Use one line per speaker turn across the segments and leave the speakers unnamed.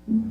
And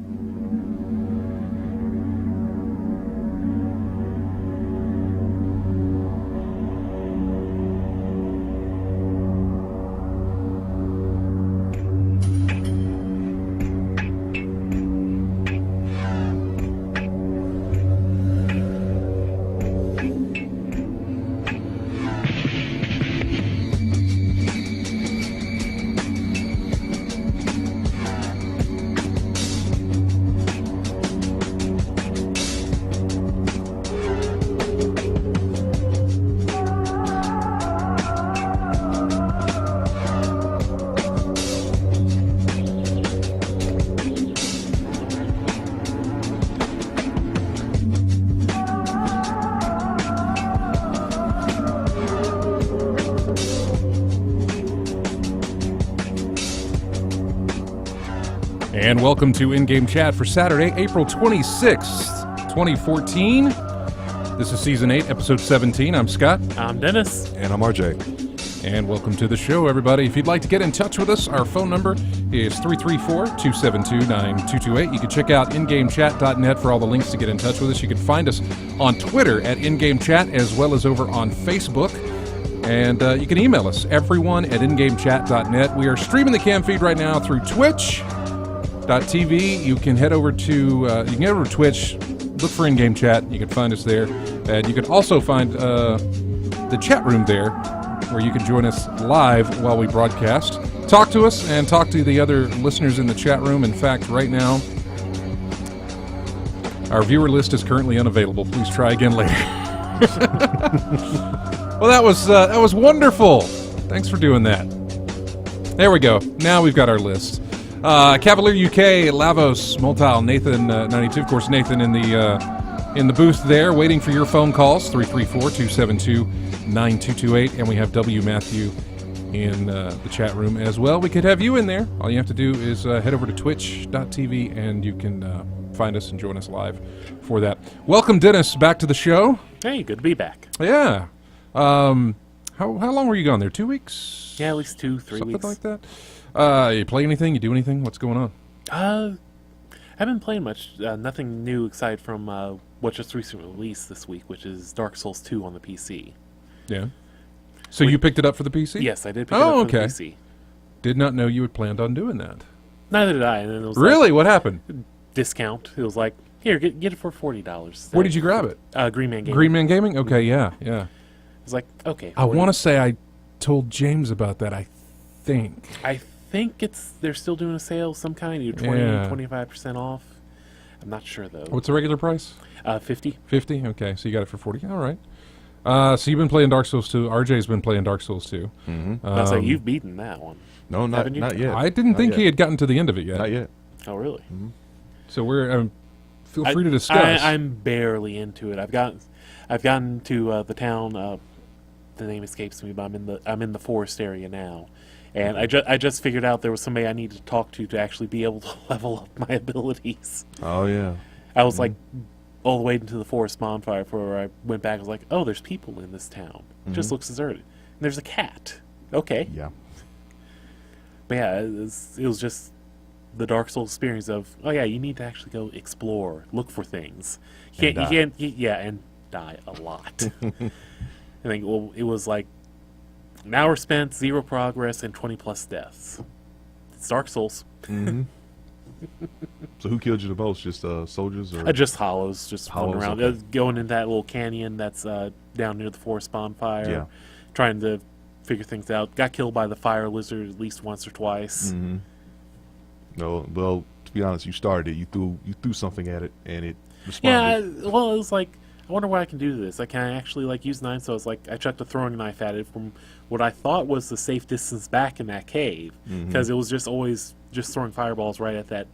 welcome to In-Game Chat for Saturday, April 26th, 2014. This is Season 8, Episode 17. I'm Scott.
I'm Dennis.
And I'm RJ.
And welcome to the show, everybody. If you'd like to get in touch with us, our phone number is 334-272-9228. You can check out ingamechat.net for all the links to get in touch with us. You can find us on Twitter at InGameChat, as well as over on Facebook. And you can email us, everyone at ingamechat.net. We are streaming the cam feed right now through Twitch.tv. You can head over to Twitch, look for In-Game Chat. You can find us there. And you can also find the chat room there, where you can join us live while we broadcast. Talk to us and talk to the other listeners in the chat room. In fact, right now, our viewer list is currently unavailable. Please try again later. Well, that was wonderful. Thanks for doing that. There we go. Now we've got our list. Cavalier UK, Lavos, Multile, Nathan 92. Of course, Nathan in the booth there, waiting for your phone calls. 334-272-9228, and we have W. Matthew in the chat room as well. We could have you in there. All you have to do is head over to Twitch.tv, and you can find us and join us live for that. Welcome, Dennis, back to the show.
Hey, good to be back.
Yeah. How long were you gone there? 2 weeks?
Yeah, at least 2-3 weeks.
Something like that. You play anything? You do anything? What's going on?
I haven't played much. Nothing new aside from what just recently released this week, which is Dark Souls 2 on the PC.
Yeah. So you picked it up for the PC?
Yes, I did pick it up for the PC.
Did not know you had planned on doing that.
Neither did I. And then it was
really? What happened?
Discount. It was like, here, get it for $40.
Where did you grab it?
Green Man Gaming.
Green Man Gaming? Okay, yeah.
I was like, okay.
I want to say I told James about that, I think.
I think they're still doing a sale of some kind, 25% off. I'm not sure though.
What's the regular price?
50.
50? Okay, so you got it for 40. All right. So you've been playing Dark Souls 2. RJ's been playing Dark Souls 2.
Mm-hmm.
I'll say you've beaten that one.
No, not yet.
I didn't think he had gotten to the end of it yet.
Not yet.
Oh, really?
Mm-hmm.
So we're feel free to discuss.
I'm barely into it. I've gotten to the town. The name escapes me, but I'm in the forest area now, and I just figured out there was somebody I needed to talk to actually be able to level up my abilities.
Oh yeah.
I was like all the way into the forest bonfire before I went back. I was like, oh, there's people in this town. It just looks deserted. And there's a cat. Okay.
Yeah.
But yeah, it was just the Dark Souls experience of, oh yeah, you need to actually go explore, look for things. You can't, and die a lot. I think, well, it was like an hour spent, 0 progress, and 20 plus deaths. It's Dark Souls.
Mm-hmm. So who killed you the most? Just soldiers? Or?
Just hollows, just
hollows,
running around.
okay.
Going in that little canyon that's down near the forest bonfire. Trying to figure things out. Got killed by the fire lizard at least once or twice.
Mm-hmm. No, well, to be honest, you started it. You threw something at it, and it responded.
Yeah, well, it was like, I wonder what I can do to this. I can actually use knives. So I was like, I chucked a throwing knife at it from what I thought was the safe distance back in that cave, because it was just always just throwing fireballs right at that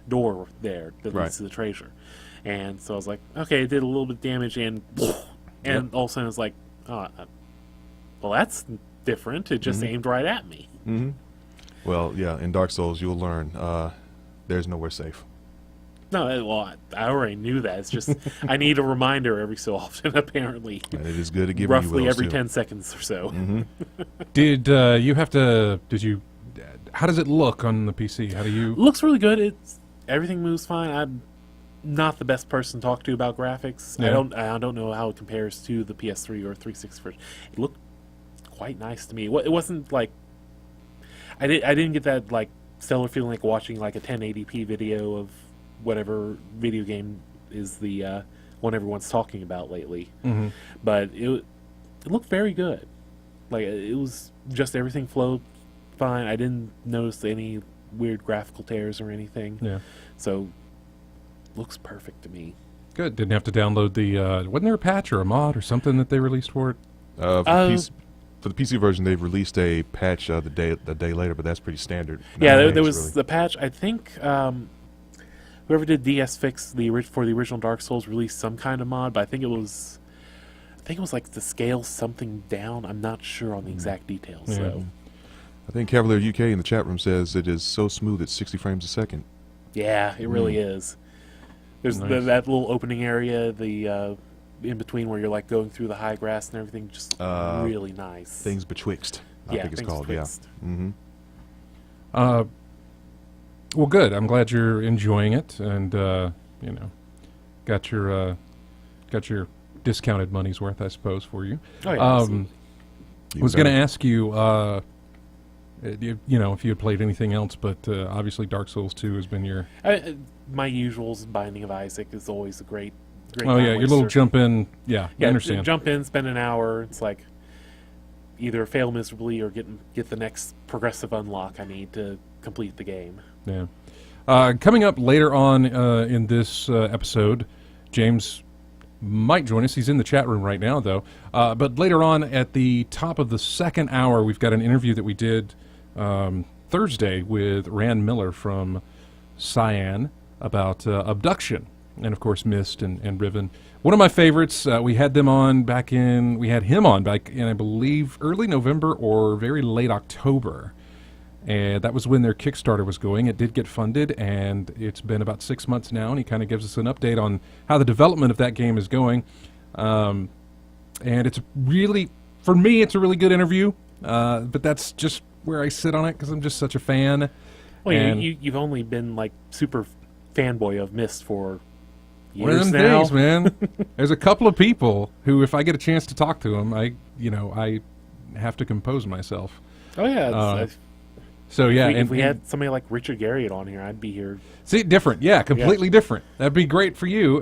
door there that leads to the treasure. And so I was like, okay, it did a little bit of damage, and all of a sudden it was like, oh, well, that's different. It just aimed right at me.
Mm-hmm. Well, yeah, in Dark Souls, you'll learn there's nowhere safe.
No, well, I already knew that. It's just I need a reminder every so often, apparently.
And it is good to give
roughly every 10 seconds or so.
Mm-hmm.
Did you? How does it look on the PC? How do you?
Looks really good. everything moves fine. I'm not the best person to talk to about graphics.
Yeah.
I don't know how it compares to the PS3 or 360 version. It looked quite nice to me. It wasn't like I didn't get that like stellar feeling like watching like a 1080p video of whatever video game is the one everyone's talking about lately.
Mm-hmm.
But it looked very good. Like it was just everything flowed fine. I didn't notice any weird graphical tears or anything.
Yeah.
So looks perfect to me.
Good. Didn't have to download the. Wasn't there a patch or a mod or something that they released for it?
For the PC version, they've released a patch the day later, but that's pretty standard.
Yeah, there was the patch. I think whoever did DS Fix for the original Dark Souls released some kind of mod, but I think it was like to scale something down. I'm not sure on the exact details.
Yeah.
So
I think Cavalier UK in the chat room says it is so smooth it's 60 frames a second.
yeah, it really is. There's
Nice.
that little opening area, the in between where you're like going through the high grass and everything, just really nice.
Things betwixt, I think it's
Things
called.
Betwixt.
Yeah. Mm-hmm.
Well, good. I'm glad you're enjoying it, and got your discounted money's worth, I suppose, for you.
Oh, yeah, absolutely.
Was going to ask you, if you had played anything else, but obviously Dark Souls 2 has been your.
My usuals, Binding of Isaac is always a great.
Oh yeah, your little jump in. Yeah, I understand.
Jump in, spend an hour. It's like either fail miserably or get the next progressive unlock I need to complete the game.
Yeah. Coming up later on in this episode, James might join us. He's in the chat room right now, though. But later on, at the top of the second hour, we've got an interview that we did Thursday with Rand Miller from Cyan about Obduction. And, of course, Myst and Riven. One of my favorites, we had him on back in, I believe, early November or very late October. And that was when their Kickstarter was going. It did get funded, and it's been about 6 months now, and he kind of gives us an update on how the development of that game is going. And it's really, for me, it's a really good interview, but that's just where I sit on it because I'm just such a fan.
Well,
and
you've only been, like, super fanboy of Myst for
one of
years
them
now.
days, man. There's a couple of people who, if I get a chance to talk to them, I have to compose myself.
Oh, yeah.
So yeah,
if we had somebody like Richard Garriott on here, I'd be here.
See, different, yeah, completely different. That'd be great for you,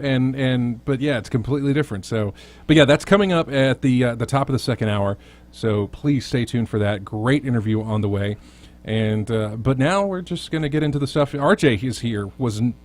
but yeah, it's completely different. So, but yeah, that's coming up at the top of the second hour. So please stay tuned for that. Great interview on the way, and but now we're just going to get into the stuff. RJ is here. Wasn't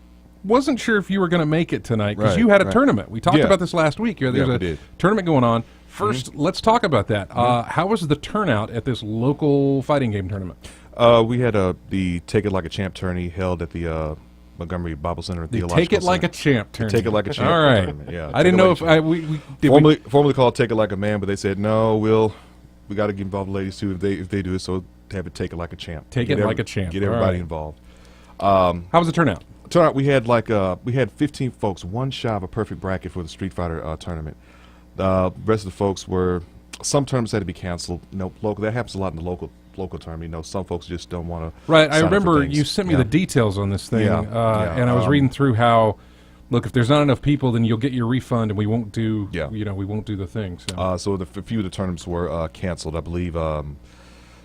sure if you were going to make it tonight because you had a tournament. We talked about this last week. There's a tournament going on. First, let's talk about that. How was the turnout at this local fighting game tournament?
We had the Take It Like a Champ tourney held at the Montgomery Bible Center and Theological
Take It
Center.
Like a Champ tourney.
Take It Like a Champ.
All right.
Tournament. Yeah,
I didn't know if we
formerly called Take It Like a Man, but they said no. We got to get involved ladies too if they do it. So have it Take It Like a Champ.
Take It Like a Champ.
Get everybody involved.
How was the turnout?
We had 15 folks, one shy of a perfect bracket for the Street Fighter tournament. The rest of the folks were. Some tournaments had to be canceled. Local. That happens a lot in the local tournament. Some folks just don't want to.
Right. I remember you sent me the details on this thing, and I was reading through how. Look, if there's not enough people, then you'll get your refund, and we won't do. We won't do the thing. So,
a few of the tournaments were canceled. I believe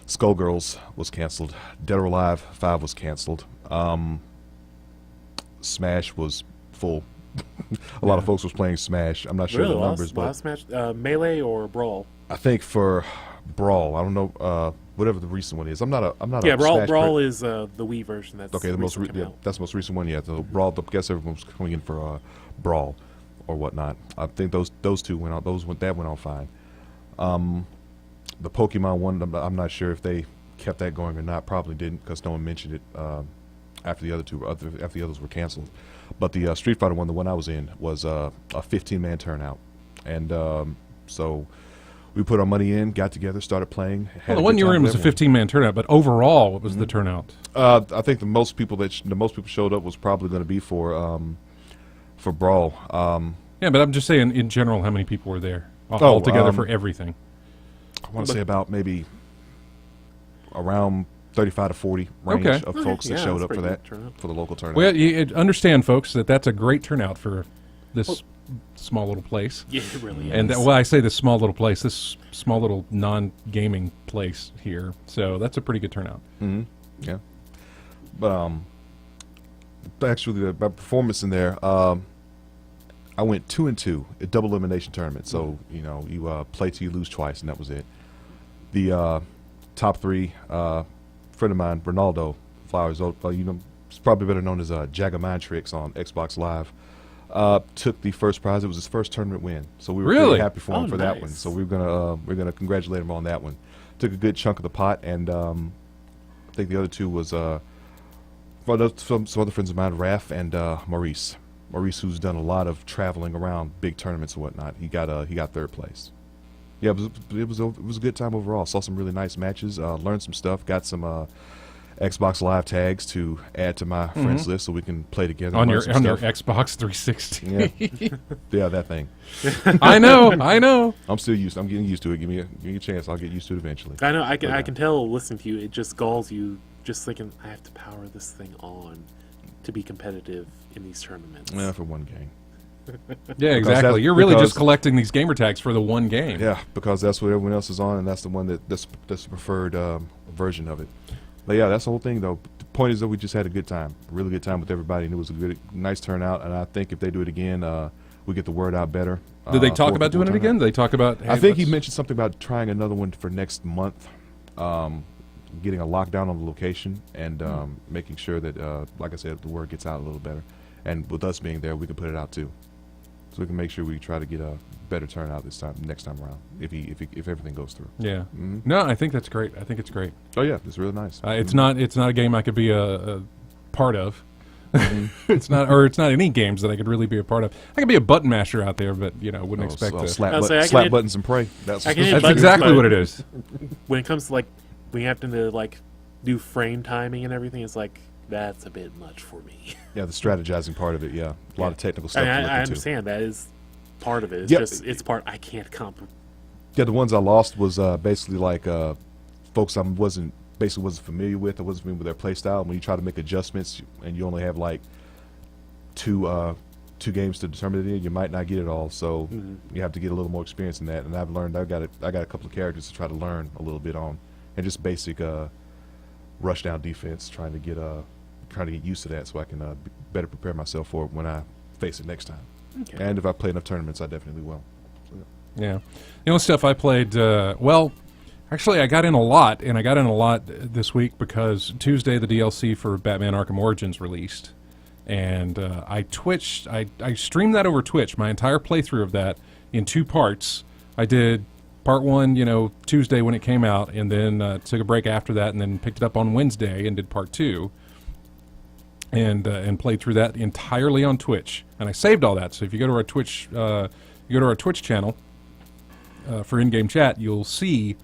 Skullgirls was canceled. Dead or Alive 5 was canceled. Smash was full. A lot of folks was playing Smash. I'm not sure the numbers, but
Smash, Melee or Brawl.
I think for Brawl, I don't know whatever the recent one is. I'm not a
Yeah,
Smash
Brawl is the Wii version. That's
okay. That's the most recent one. Yeah, the Brawl. I guess everyone's coming in for Brawl or whatnot. I think those two went out. That went out fine. The Pokemon one, I'm not sure if they kept that going or not. Probably didn't because no one mentioned it after the others were canceled. But the Street Fighter one, the one I was in, was a 15-man turnout, and so we put our money in, got together, started playing.
Well, the one you were in was a 15-man turnout, but overall, what was the turnout?
I think the most people showed up was probably going to be for Brawl.
Yeah, but I'm just saying in general, how many people were there altogether for everything?
I want to say about maybe around 35 to 40 range
Okay.
of folks that
Yeah,
showed
that's
up for
pretty
that,
good turnout.
for the local tournament.
Well, you understand, folks, that's a great turnout for this small little place.
Yeah, it really is.
And well, I say this small little place, this small little non-gaming place here. So that's a pretty good turnout.
Yeah. But actually, my performance in there, I went 2-2, a double elimination tournament. So you play till you lose twice, and that was it. The top three, friend of mine, Ronaldo Flowers, he's probably better known as Jagger Mind Tricks on Xbox Live, took the first prize. It was his first tournament win, so we were
Really?
pretty happy for him for that
nice.
one. So we're gonna congratulate him on that one. Took a good chunk of the pot, and I think the other two was some other friends of mine, Raph and Maurice. Maurice, who's done a lot of traveling around big tournaments and whatnot. He got third place. Yeah, it was a good time overall. Saw some really nice matches. Learned some stuff. Got some Xbox Live tags to add to my friends list so we can play together.
On
learn
your
some stuff.
Xbox 360.
Yeah, that thing.
I know.
I'm getting used to it. Give me a chance. I'll get used to it eventually.
I know. I can.
But,
I can tell. Listening to you, it just galls you. Just thinking, I have to power this thing on to be competitive in these tournaments.
Yeah, for one game.
Yeah,
Because
exactly. You're really
because-
just collecting these gamer tags for the one game.
Yeah, because that's what everyone else is on, and that's the one that's the preferred version of it. But yeah, that's the whole thing, though. The point is that we just had a good time, a really good time with everybody, and it was a nice turnout. And I think if they do it again, we get the word out better.
Did they talk
for
about doing it
turnout.
again? Did they talk about? Hey,
I think he
let's-
mentioned something about trying another one for next month, getting a lockdown on the location and making sure that, like I said, the word gets out a little better. And with us being there, we can put it out too, so we can make sure we try to get a better turnout next time around, if everything goes through.
Yeah.
Mhm.
No, I think that's great. I think it's great.
Oh yeah, it's really nice.
It's not a game I could be a part of. It's not any games that I could really be a part of. I could be a button masher out there, but wouldn't expect to.
slap,
I'll say I can
slap
hit-
buttons and pray. That's
I can hit
That's
buttons,
exactly
but
what it is.
when it comes to when you have to do frame timing and everything, it's that's a bit much for me.
yeah, the strategizing part of it. Yeah, a lot of technical stuff.
I
to look into.
understand that is part of it. It's
Yep.
just it's part I can't
Yeah, the ones I lost was basically folks I wasn't familiar with. I wasn't familiar with their play style. When you try to make adjustments and you only have two games to determine it in, you might not get it all. So you have to get a little more experience in that. And I've learned I got a couple of characters to try to learn a little bit on, and just basic rush down defense. Trying to get used to that so I can better prepare myself for it when I face it next time.
Okay.
And if I play enough tournaments, I definitely will.
Yeah. The only stuff I played, actually I got in a lot, and I got in a lot this week because Tuesday the DLC for Batman Arkham Origins released. And I streamed that over Twitch, my entire playthrough of that in 2 parts. I did part 1, Tuesday when it came out, and then took a break after that, and then picked it up on Wednesday and did part 2. And played through that entirely on Twitch, and I saved all that. So if you go to our Twitch, channel for in-game chat, you'll see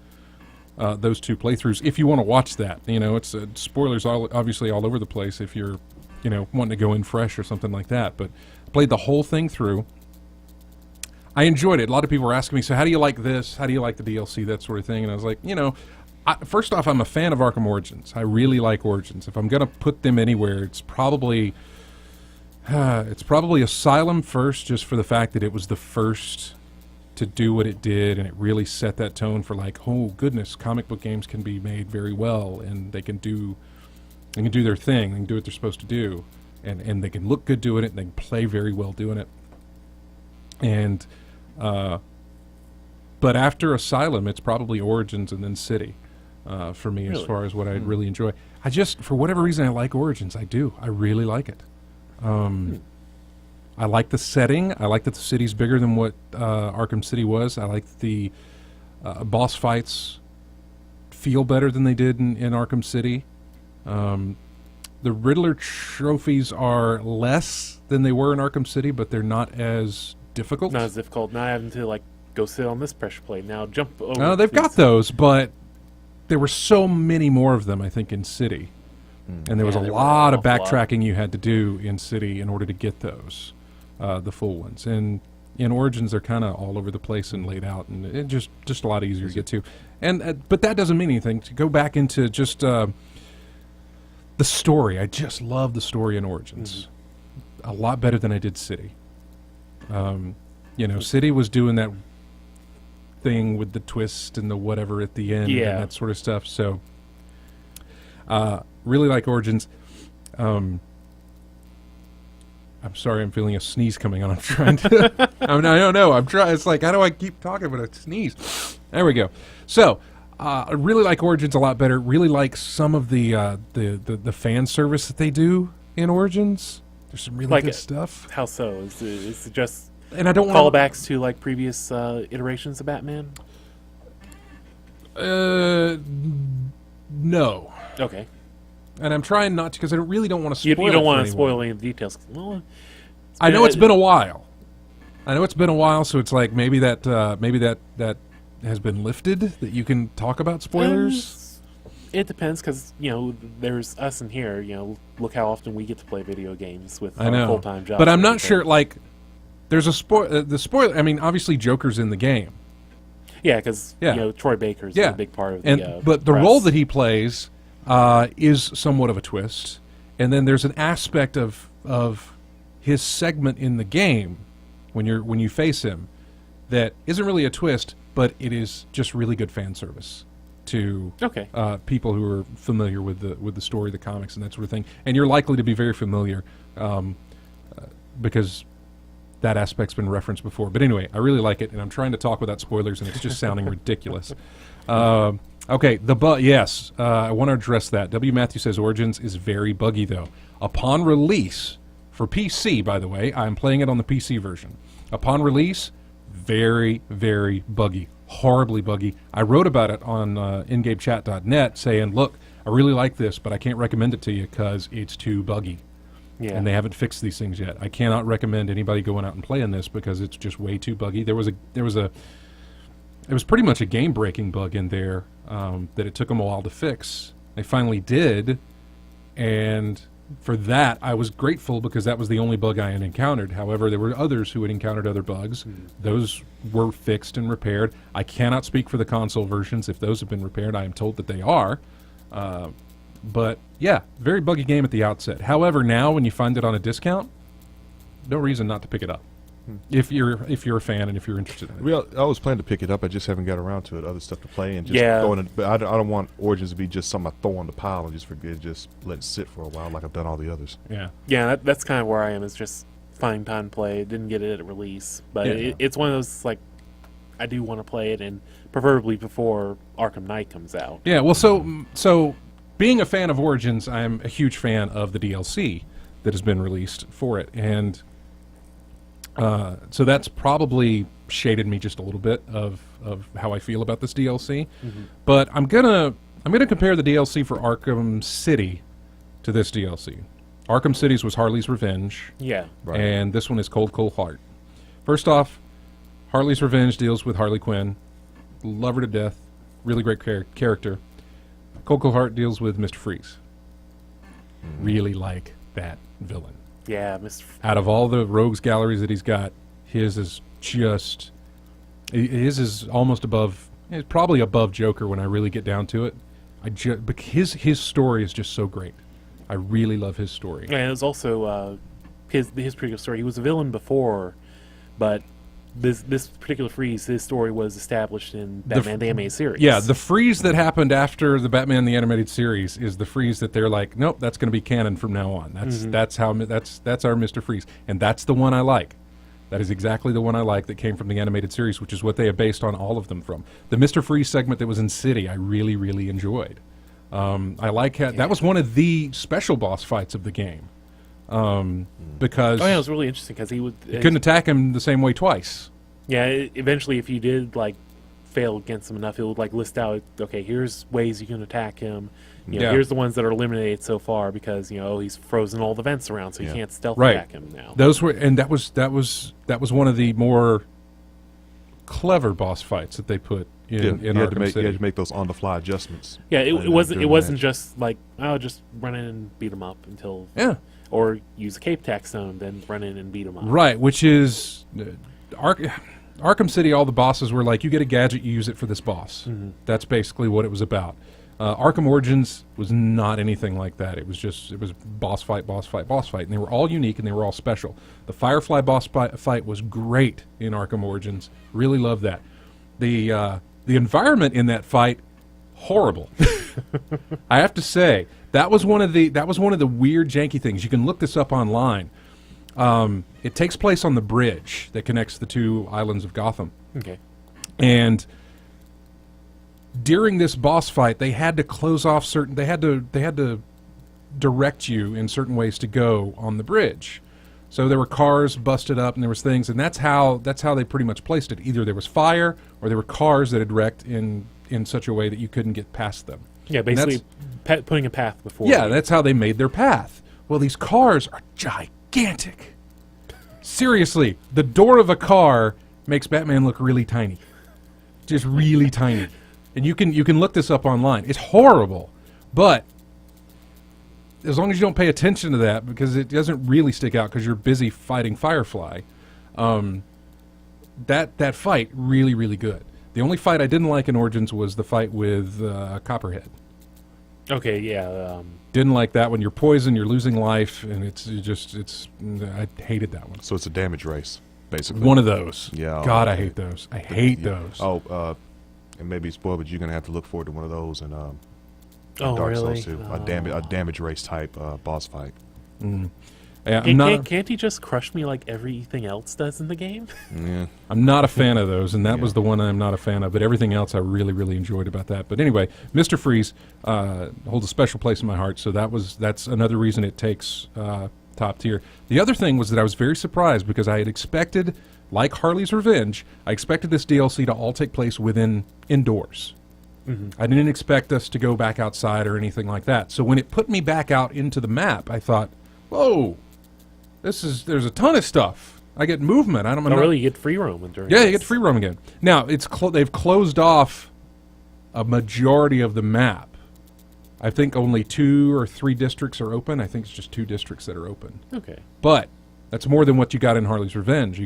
those 2 playthroughs. If you want to watch that, it's spoilers obviously all over the place. If you're, wanting to go in fresh or something like that. But I played the whole thing through. I enjoyed it. A lot of people were asking me, so how do you like this? How do you like the DLC? That sort of thing. And I was like, first off, I'm a fan of Arkham Origins. I really like Origins. If I'm going to put them anywhere, it's probably Asylum first, just for the fact that it was the first to do what it did, and it really set that tone for oh goodness, comic book games can be made very well, and they can do their thing, they can do what they're supposed to do, and they can look good doing it, and they can play very well doing it. And but after Asylum, it's probably Origins and then City. For me, as far as what I really enjoy. For whatever reason, I like Origins. I do. I really like it. I like the setting. I like that the city's bigger than what Arkham City was. I like the boss fights feel better than they did in Arkham City. The Riddler trophies are less than they were in Arkham City, but they're not as difficult.
Not as difficult. Not having to go sit on this pressure plate. Now jump over.
No, they've got those, but there were so many more of them, I think, in City. And there was a
there were
lot
an
of
awful lot.
backtracking you had to do in City in order to get those, the full ones. And in Origins, they're kind of all over the place and laid out, and it just a lot easier to get to. And but that doesn't mean anything. To go back into just the story. I just love the story in Origins. A lot better than I did City. City was doing that thing with the twist and the whatever at the end and that sort of stuff. So, really like Origins. I'm sorry, I'm feeling a sneeze coming on. I'm trying to. I don't know. I'm trying. It's like, how do I keep talking when I sneeze? There we go. So, I really like Origins a lot better. Really like some of the fan service that they do in Origins. There's some really good stuff.
How so? Is it just
and I don't
callbacks to like previous iterations of Batman?
No.
Okay.
And I'm trying not to because I really don't want to spoil.
You don't want to spoil any of the details. Well,
I know it's been a while. So it's like maybe that has been lifted that you can talk about spoilers.
It depends because there's us in here. Look how often we get to play video games with our full-time jobs.
But I'm not sure. Like, there's a the spoiler. I mean, obviously, Joker's in the game.
Yeah, because Troy Baker's a big part of the.
But the role that he plays is somewhat of a twist, and then there's an aspect of his segment in the game when you face him that isn't really a twist, but it is just really good fan service to people who are familiar with the story, the comics, and that sort of thing. And you're likely to be very familiar because that aspect's been referenced before. But anyway, I really like it, and I'm trying to talk without spoilers, and it's just sounding ridiculous. Okay, yes, I want to address that. W. Matthew says Origins is very buggy, though. Upon release, for PC, by the way, I'm playing it on the PC version. Upon release, very, very buggy. Horribly buggy. I wrote about it on ingamechat.net saying, look, I really like this, but I can't recommend it to you because it's too buggy. Yeah. And they haven't fixed these things yet. I cannot recommend anybody going out and playing this because it's just way too buggy. It was pretty much a game-breaking bug in there that it took them a while to fix. They finally did, and for that, I was grateful because that was the only bug I had encountered. However, there were others who had encountered other bugs. Those were fixed and repaired. I cannot speak for the console versions. If those have been repaired, I am told that they are. But, yeah, very buggy game at the outset. However, now when you find it on a discount, no reason not to pick it up. If you're a fan and if you're interested in it.
Well, I was planning to pick it up. I just haven't got around to it. Other stuff to play and just going. But I don't want Origins to be just something I throw on the pile and just forget, just let it sit for a while like I've done all the others.
Yeah. Yeah, that's kind of where I am. Is just finding time to play. Didn't get it at release, but it's one of those like I do want to play it, and preferably before Arkham Knight comes out.
Yeah. Well, so being a fan of Origins, I'm a huge fan of the DLC that has been released for it, and. So that's probably shaded me just a little bit of how I feel about this DLC. But I'm gonna compare the DLC for Arkham City to this DLC. Arkham City's was Harley's Revenge.
Yeah.
Right.
And this one is Cold Cold Heart. First off, Harley's Revenge deals with Harley Quinn. Love her to death. Really great character. Cold Cold Heart deals with Mr. Freeze. Really like that villain.
Yeah,
out of all the rogues galleries that he's got, his is almost above. It's probably above Joker when I really get down to it. But his story is just so great. I really love his story.
And it was also his particular story. He was a villain before, but this particular Freeze, his story was established in Batman the Animated Series.
Yeah, the Freeze that happened after the Batman the Animated Series is the Freeze that they're like, nope, that's going to be canon from now on. That's our Mr. Freeze, and that's the one I like. That is exactly the one I like that came from the animated series, which is what they have based on all of them from. The Mr. Freeze segment that was in City, I really, really enjoyed. I like how that was one of the special boss fights of the game. Because
it was really interesting because you
couldn't attack him the same way twice.
Yeah, eventually, if you did fail against him enough, it would list out, okay, here's ways you can attack him. Here's the ones that are eliminated so far because he's frozen all the vents around, so you can't stealth attack him now.
Those were, and that was one of the more clever boss fights that they put in Arkham City.
You had to make those on-the-fly adjustments.
Yeah, it wasn't just like, just run in and beat him up until or use a cape tack stone, then run in and beat him up.
Right, which is Arkham City. All the bosses were like, you get a gadget, you use it for this boss. That's basically what it was about. Arkham Origins was not anything like that. It was boss fight, and they were all unique and they were all special. The Firefly boss fight was great in Arkham Origins. Really loved that. The environment in that fight, horrible. I have to say that was one of the weird janky things. You can look this up online. It takes place on the bridge that connects the two islands of Gotham.
Okay.
And during this boss fight, they had to close off certain. They had to direct you in certain ways to go on the bridge. So there were cars busted up, and there was things, and that's how they pretty much placed it. Either there was fire, or there were cars that had wrecked in such a way that you couldn't get past them.
Yeah, basically putting a path before.
Yeah, that's how they made their path. Well, these cars are gigantic. Seriously, the door of a car makes Batman look really tiny, just really tiny. And you can look this up online. It's horrible, but as long as you don't pay attention to that, because it doesn't really stick out because you're busy fighting Firefly, that fight really, really good. The only fight I didn't like in Origins was the fight with Copperhead.
Okay, yeah.
Didn't like that one. You're poisoned, you're losing life, and I hated that one.
So it's a damage race, basically.
One of those.
Yeah.
God, I hate those. I hate those.
Oh, and maybe spoil, but you're gonna have to look forward to one of those in
Oh,
Dark
really?
Souls 2. A damage race type boss fight.
Mm. Yeah,
can't he just crush me like everything else does in the game?
Yeah.
I'm not a fan of those, and that was the one I'm not a fan of. But everything else I really, really enjoyed about that. But anyway, Mr. Freeze holds a special place in my heart, so that's another reason it takes top tier. The other thing was that I was very surprised because I had expected, like Harley's Revenge, I expected this DLC to all take place indoors. Mm-hmm. I didn't expect us to go back outside or anything like that. So when it put me back out into the map, I thought, whoa, there's a ton of stuff. I get movement. I don't know.
Oh, really? You get free roam during
you get free roam again. Now, they've closed off a majority of the map. I think only 2 or 3 districts are open. I think it's just 2 districts that are open.
Okay.
But that's more than what you got in Harley's Revenge.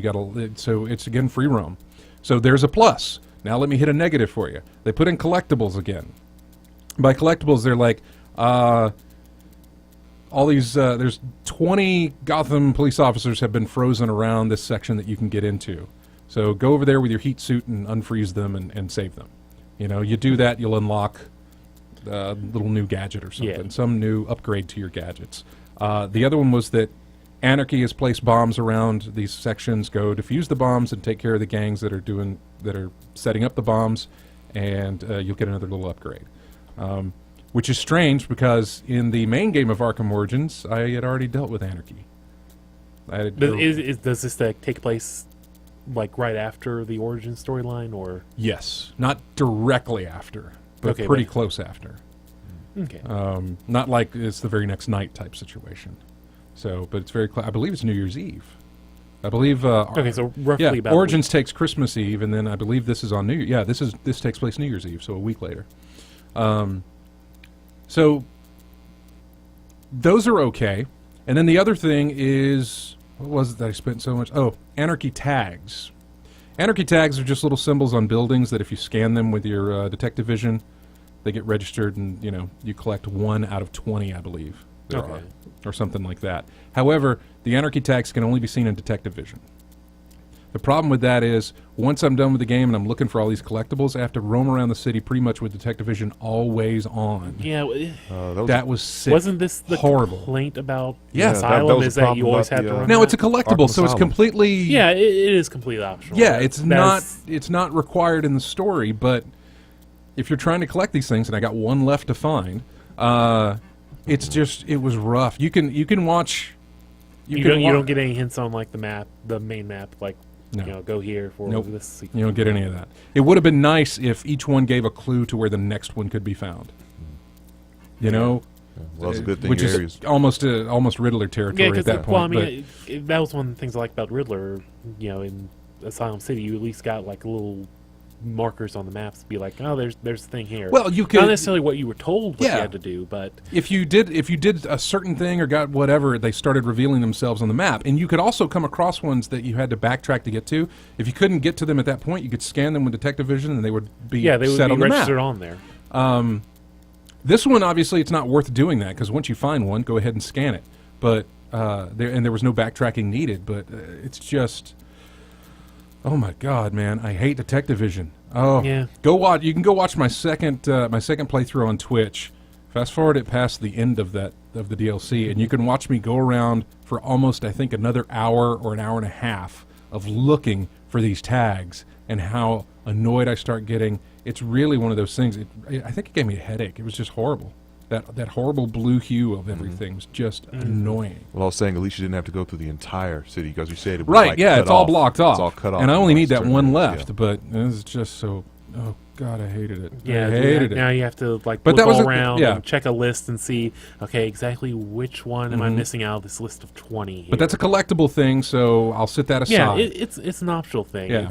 So it's again free roam. So there's a plus. Now let me hit a negative for you. They put in collectibles again. By collectibles, they're like all these. There's 20 Gotham police officers have been frozen around this section that you can get into. So go over there with your heat suit and unfreeze them and save them. You do that, you'll unlock a little new gadget or something, some new upgrade to your gadgets. The other one was that Anarchy has placed bombs around these sections. Go defuse the bombs and take care of the gangs that are setting up the bombs, and you'll get another little upgrade. Which is strange because in the main game of Arkham Origins, I had already dealt with Anarchy.
Does this take place like right after the origin storyline, or?
Yes, not directly after, but pretty close after.
Okay.
Not like it's the very next night type situation. So, but it's very I believe it's New Year's Eve. I believe.
Okay, so roughly about
Origins takes Christmas Eve, and then I believe this is on New Year. Yeah, this takes place New Year's Eve, so a week later. So those are okay, and then the other thing is, what was it that I spent so much? Oh, Anarchy tags. Anarchy tags are just little symbols on buildings that if you scan them with your detective vision, they get registered, and you collect 1 out of 20, I believe. There are, or something like that. However, the Anarchy tags can only be seen in detective vision. The problem with that is, once I'm done with the game and I'm looking for all these collectibles, I have to roam around the city pretty much with detective vision always on.
Yeah,
that was sick.
Wasn't this the
horrible
complaint about
Yeah,
Asylum?
that was
is
the
that you
problem
always
about
have
the,
to run
Now
that?
it's a collectible,
Arkham
so it's
Asylum.
completely
Yeah, it is completely optional.
yeah. It's not required in the story, but if you're trying to collect these things, and I got 1 left to find, it was rough. You can watch.
You don't get any hints on like the main map, like go here for this sequence.
You don't get any of that. It would have been nice if each one gave a clue to where the next one could be found.
Well, it's a good thing.
Which is almost Riddler territory at that point.
Well, I mean, that was one of the things I liked about Riddler. In Asylum City, you at least got like little markers on the maps to be like, oh, there's the thing here.
Well, you could
not necessarily what you were told what you had to do, but
if you did a certain thing or got whatever, they started revealing themselves on the map. And you could also come across ones that you had to backtrack to get to. If you couldn't get to them at that point, you could scan them with detective vision, and they would be set on the map.
registered on there.
This one, obviously, it's not worth doing that because once you find one, go ahead and scan it. But there was no backtracking needed. But it's just, oh my God, man! I hate Detective Vision. Oh,
Yeah.
Go watch. You can go watch my second playthrough on Twitch. Fast forward it past the end of the DLC, and you can watch me go around for almost, I think, another hour or an hour and a half of looking for these tags and how annoyed I start getting. It's really one of those things. I think it gave me a headache. It was just horrible. That horrible blue hue of everything was just annoying.
Well, I was saying at least you didn't have to go through the entire city because you said it was
Right,
like
yeah,
cut
it's all
off.
blocked off.
It's all cut off.
And I only need that
certain
one
areas,
left, but it was just so, oh God, I hated it.
Yeah,
I hated it.
now you have to like
But
look
that was
all
a-
around
yeah.
and check a list and see, okay, exactly which one am I missing out of this list of 20 here.
But that's a collectible thing, so I'll set that aside.
Yeah, it's an optional thing.
Yeah.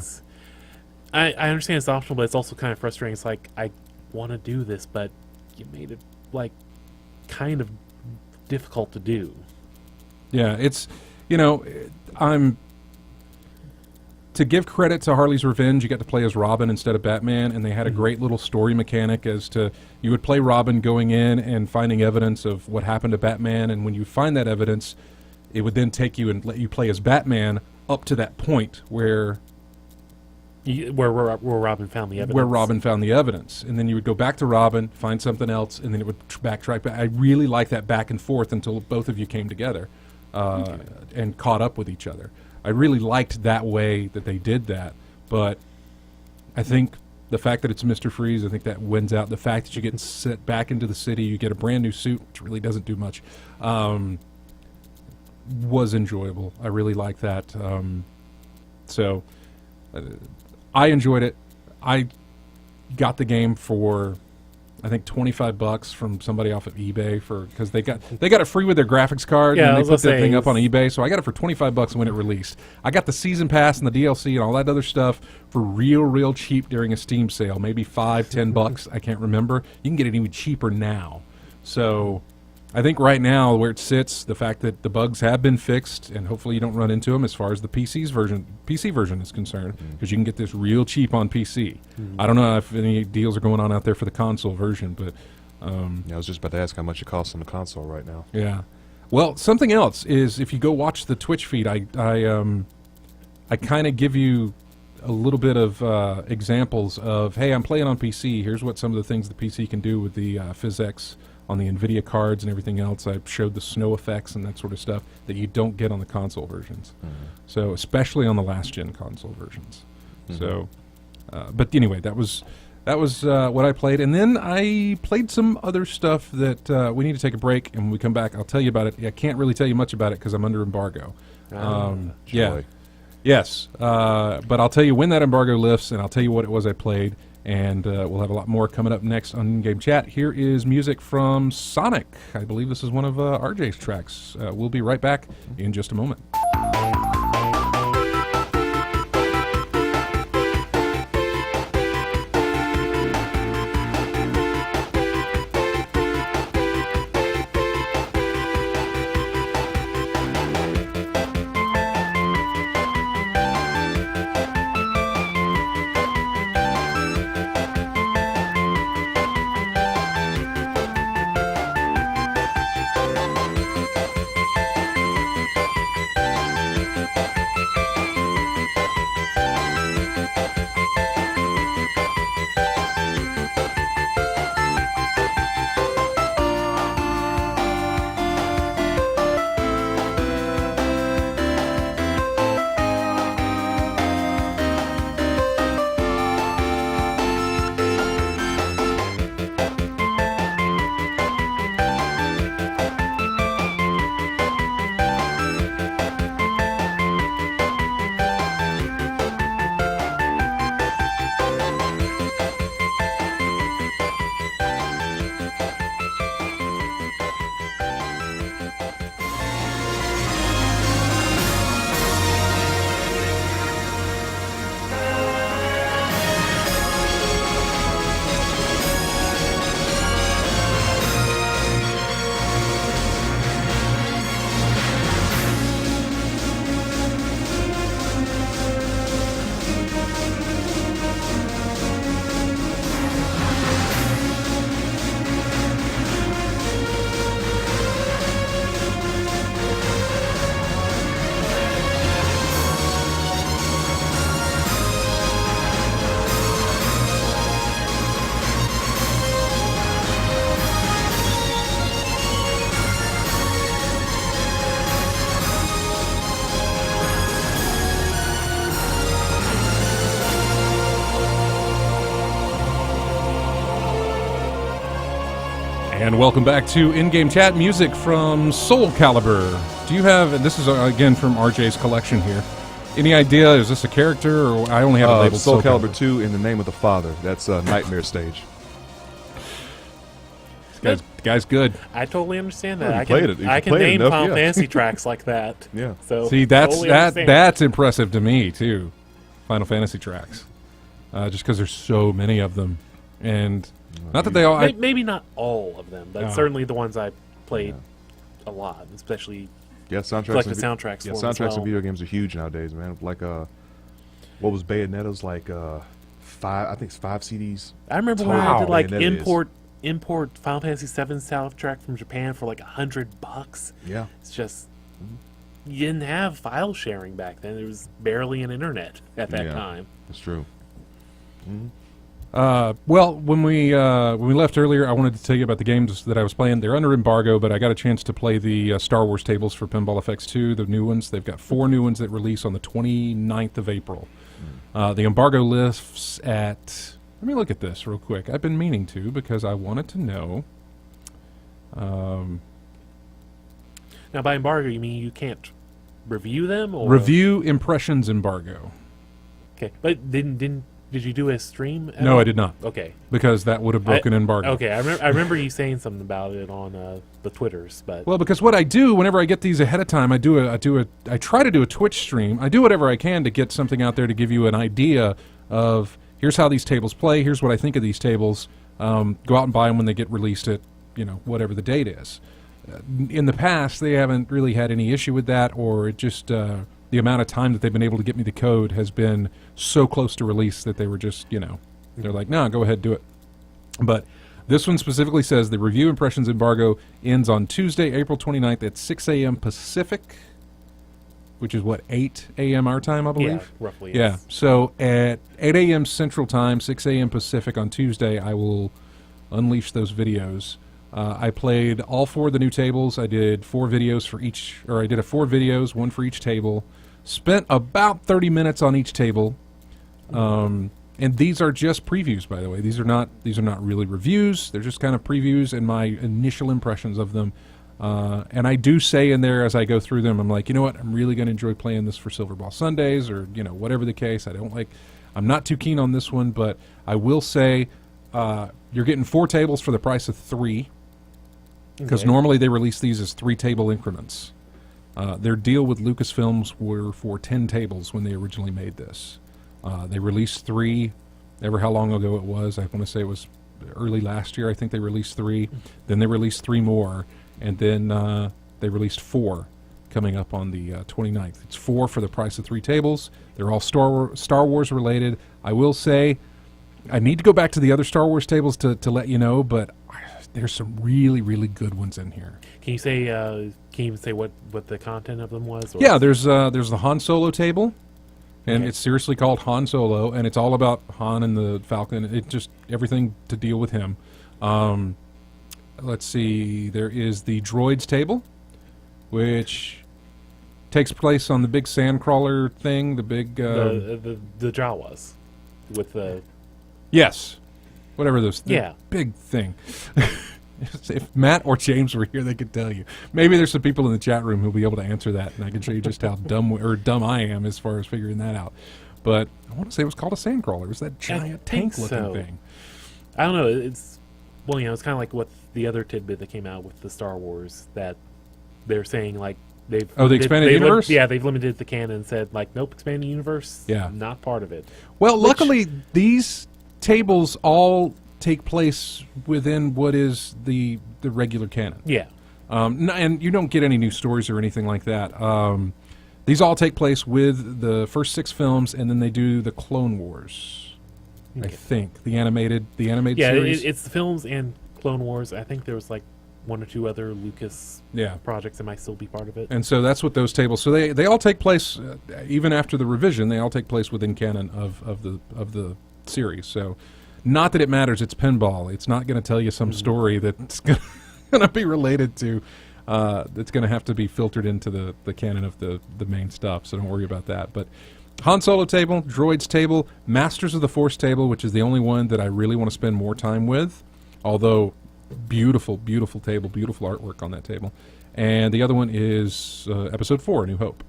I understand it's optional, but it's also kind of frustrating. It's like, I want to do this, but you made it, like, kind of difficult to do.
Yeah, it's, to give credit to Harley's Revenge, you got to play as Robin instead of Batman, and they had a great little story mechanic as to, you would play Robin going in and finding evidence of what happened to Batman, and when you find that evidence, it would then take you and let you play as Batman up to that point where
Where Robin found the evidence.
where Robin found the evidence. And then you would go back to Robin, find something else, and then it would backtrack. But I really like that back and forth until both of you came together and caught up with each other. I really liked that way that they did that. But I think the fact that it's Mr. Freeze, I think that wins out. The fact that you get set back into the city, you get a brand new suit, which really doesn't do much, was enjoyable. I really like that. So I enjoyed it. I got the game for, I think, $25 from somebody off of eBay because they got it free with their graphics card,
Yeah, I
and they
was
put
gonna
that
say,
thing up on eBay. So I got it for $25 when it released. I got the season pass and the DLC and all that other stuff for real cheap during a Steam sale, maybe $5-10. I can't remember. You can get it even cheaper now. So I think right now where it sits, the fact that the bugs have been fixed, and hopefully you don't run into them as far as the PC version is concerned, because you can get this real cheap on PC. I don't know if any deals are going on out there for the console version, but
Yeah, I was just about to ask how much it costs on the console right now.
yeah. Well, something else is if you go watch the Twitch feed, I kind of give you a little bit of examples of, hey, I'm playing on PC. Here's what some of the things the PC can do with the PhysX on the NVIDIA cards and everything else. I showed the snow effects and that sort of stuff that you don't get on the console versions. So especially on the last-gen console versions. So, but anyway, that was what I played. And then I played some other stuff that we need to take a break. And when we come back, I'll tell you about it. I can't really tell you much about it because I'm under embargo. Yeah.
Joy.
Yes. But I'll tell you when that embargo lifts, and I'll tell you what it was I played. And we'll have a lot more coming up next on In-Game Chat. Here is music from Sonic. I believe this is one of RJ's tracks. We'll be right back in just a moment. And welcome back to In-Game Chat, music from Soul Calibur. Do you have, and this is again from RJ's collection here, any idea, is this a character, or I only have it labeled
Soul Calibur 2 in the Name of the Father. That's a Nightmare stage.
The guy's good.
I totally understand that.
Well,
I can name
enough,
Final
yeah.
Fantasy tracks like that.
Yeah.
So
See,
totally understand.
that's impressive to me, too. Final Fantasy tracks. Just because there's so many of them. And not that they all...
Maybe not all of them, but certainly the ones I played a lot, especially
soundtracks.
like the soundtracks.
Yeah,
for them as
soundtracks
well.
and video games are huge nowadays, man. Like, what was Bayonetta's like? 5, I think it's 5 CDs.
I remember when I did like
Bayonetta
import Final Fantasy VII soundtrack from Japan for like $100.
Yeah.
It's just you didn't have file sharing back then. There was barely an internet at that time.
That's true.
Well, when we left earlier, I wanted to tell you about the games that I was playing. They're under embargo, but I got a chance to play the Star Wars tables for Pinball FX2, the new ones. They've got 4 new ones that release on the 29th of April. The embargo lifts at... Let me look at this real quick. I've been meaning to because I wanted to know.
Now, by embargo, you mean you can't review them? Or?
Review impressions embargo.
Okay, but did you do a stream?
No, I did not.
Okay,
because that would have broken embargo.
Okay, I remember you saying something about it on the Twitters, but
well, because what I do whenever I get these ahead of time, I try to do a Twitch stream. I do whatever I can to get something out there to give you an idea of here's how these tables play. Here's what I think of these tables. Go out and buy them when they get released at whatever the date is. In the past, they haven't really had any issue with that, or it just the amount of time that they've been able to get me the code has been so close to release that they were just, they're like, no, go ahead, do it. But this one specifically says the review impressions embargo ends on Tuesday, April 29th at 6 a.m. Pacific, which is, 8 a.m. our time, I believe?
yeah, roughly.
Yeah,
Yes.
so at 8 a.m. Central Time, 6 a.m. Pacific on Tuesday, I will unleash those videos. I played all 4 of the new tables. I did 4 videos for each, or I did 4 videos, 1 for each table. Spent about 30 minutes on each table. And these are just previews, by the way. These are not really reviews. They're just kind of previews and my initial impressions of them. And I do say in there as I go through them, I'm like, you know what? I'm really going to enjoy playing this for Silver Ball Sundays, or whatever the case. I'm not too keen on this one, but I will say you're getting 4 tables for the price of 3. Because normally they release these as 3-table increments. Their deal with Lucasfilms were for 10 tables when they originally made this. They released 3, ever how long ago it was. I want to say it was early last year. I think they released 3. Then they released 3 more. And then they released 4 coming up on the 29th. It's 4 for the price of 3 tables. They're all Star Wars related. I will say, I need to go back to the other Star Wars tables to let you know, but there's some really, really good ones in here.
Can you say? Can you even say what the content of them was? Or
Yeah, there's the Han Solo table, and it's seriously called Han Solo, and it's all about Han and the Falcon. It just everything to deal with him. Let's see. There is the Droids table, which takes place on the big sandcrawler thing. The big
the Jawas with the
yes. Whatever those
Yeah.
big thing. If Matt or James were here, they could tell you. Maybe there's some people in the chat room who'll be able to answer that, and I can show you just how dumb I am as far as figuring that out. But I want to say it was called a sandcrawler. It was that giant tank-looking thing.
I don't know. It's it's kind of like what the other tidbit that came out with the Star Wars that they're saying like they've
the expanded universe.
They've limited the canon and said like nope, expanded universe.
Yeah,
not part of it.
Well, luckily these tables all take place within what is the regular canon.
Yeah.
And you don't get any new stories or anything like that. These all take place with the first 6 films, and then they do the Clone Wars. Okay. I think the animated series.
It's the films and Clone Wars. I think there was like 1 or 2 other Lucas projects that might still be part of it.
And so that's what those tables. So they all take place even after the revision. They all take place within canon of the series. So not that it matters. It's pinball. It's not going to tell you some story that's going to be related to that's going to have to be filtered into the canon of the main stuff. So don't worry about that. But Han Solo table, Droids table, Masters of the Force table, which is the only one that I really want to spend more time with. Although beautiful, beautiful table, beautiful artwork on that table. And the other one is Episode 4, A New Hope.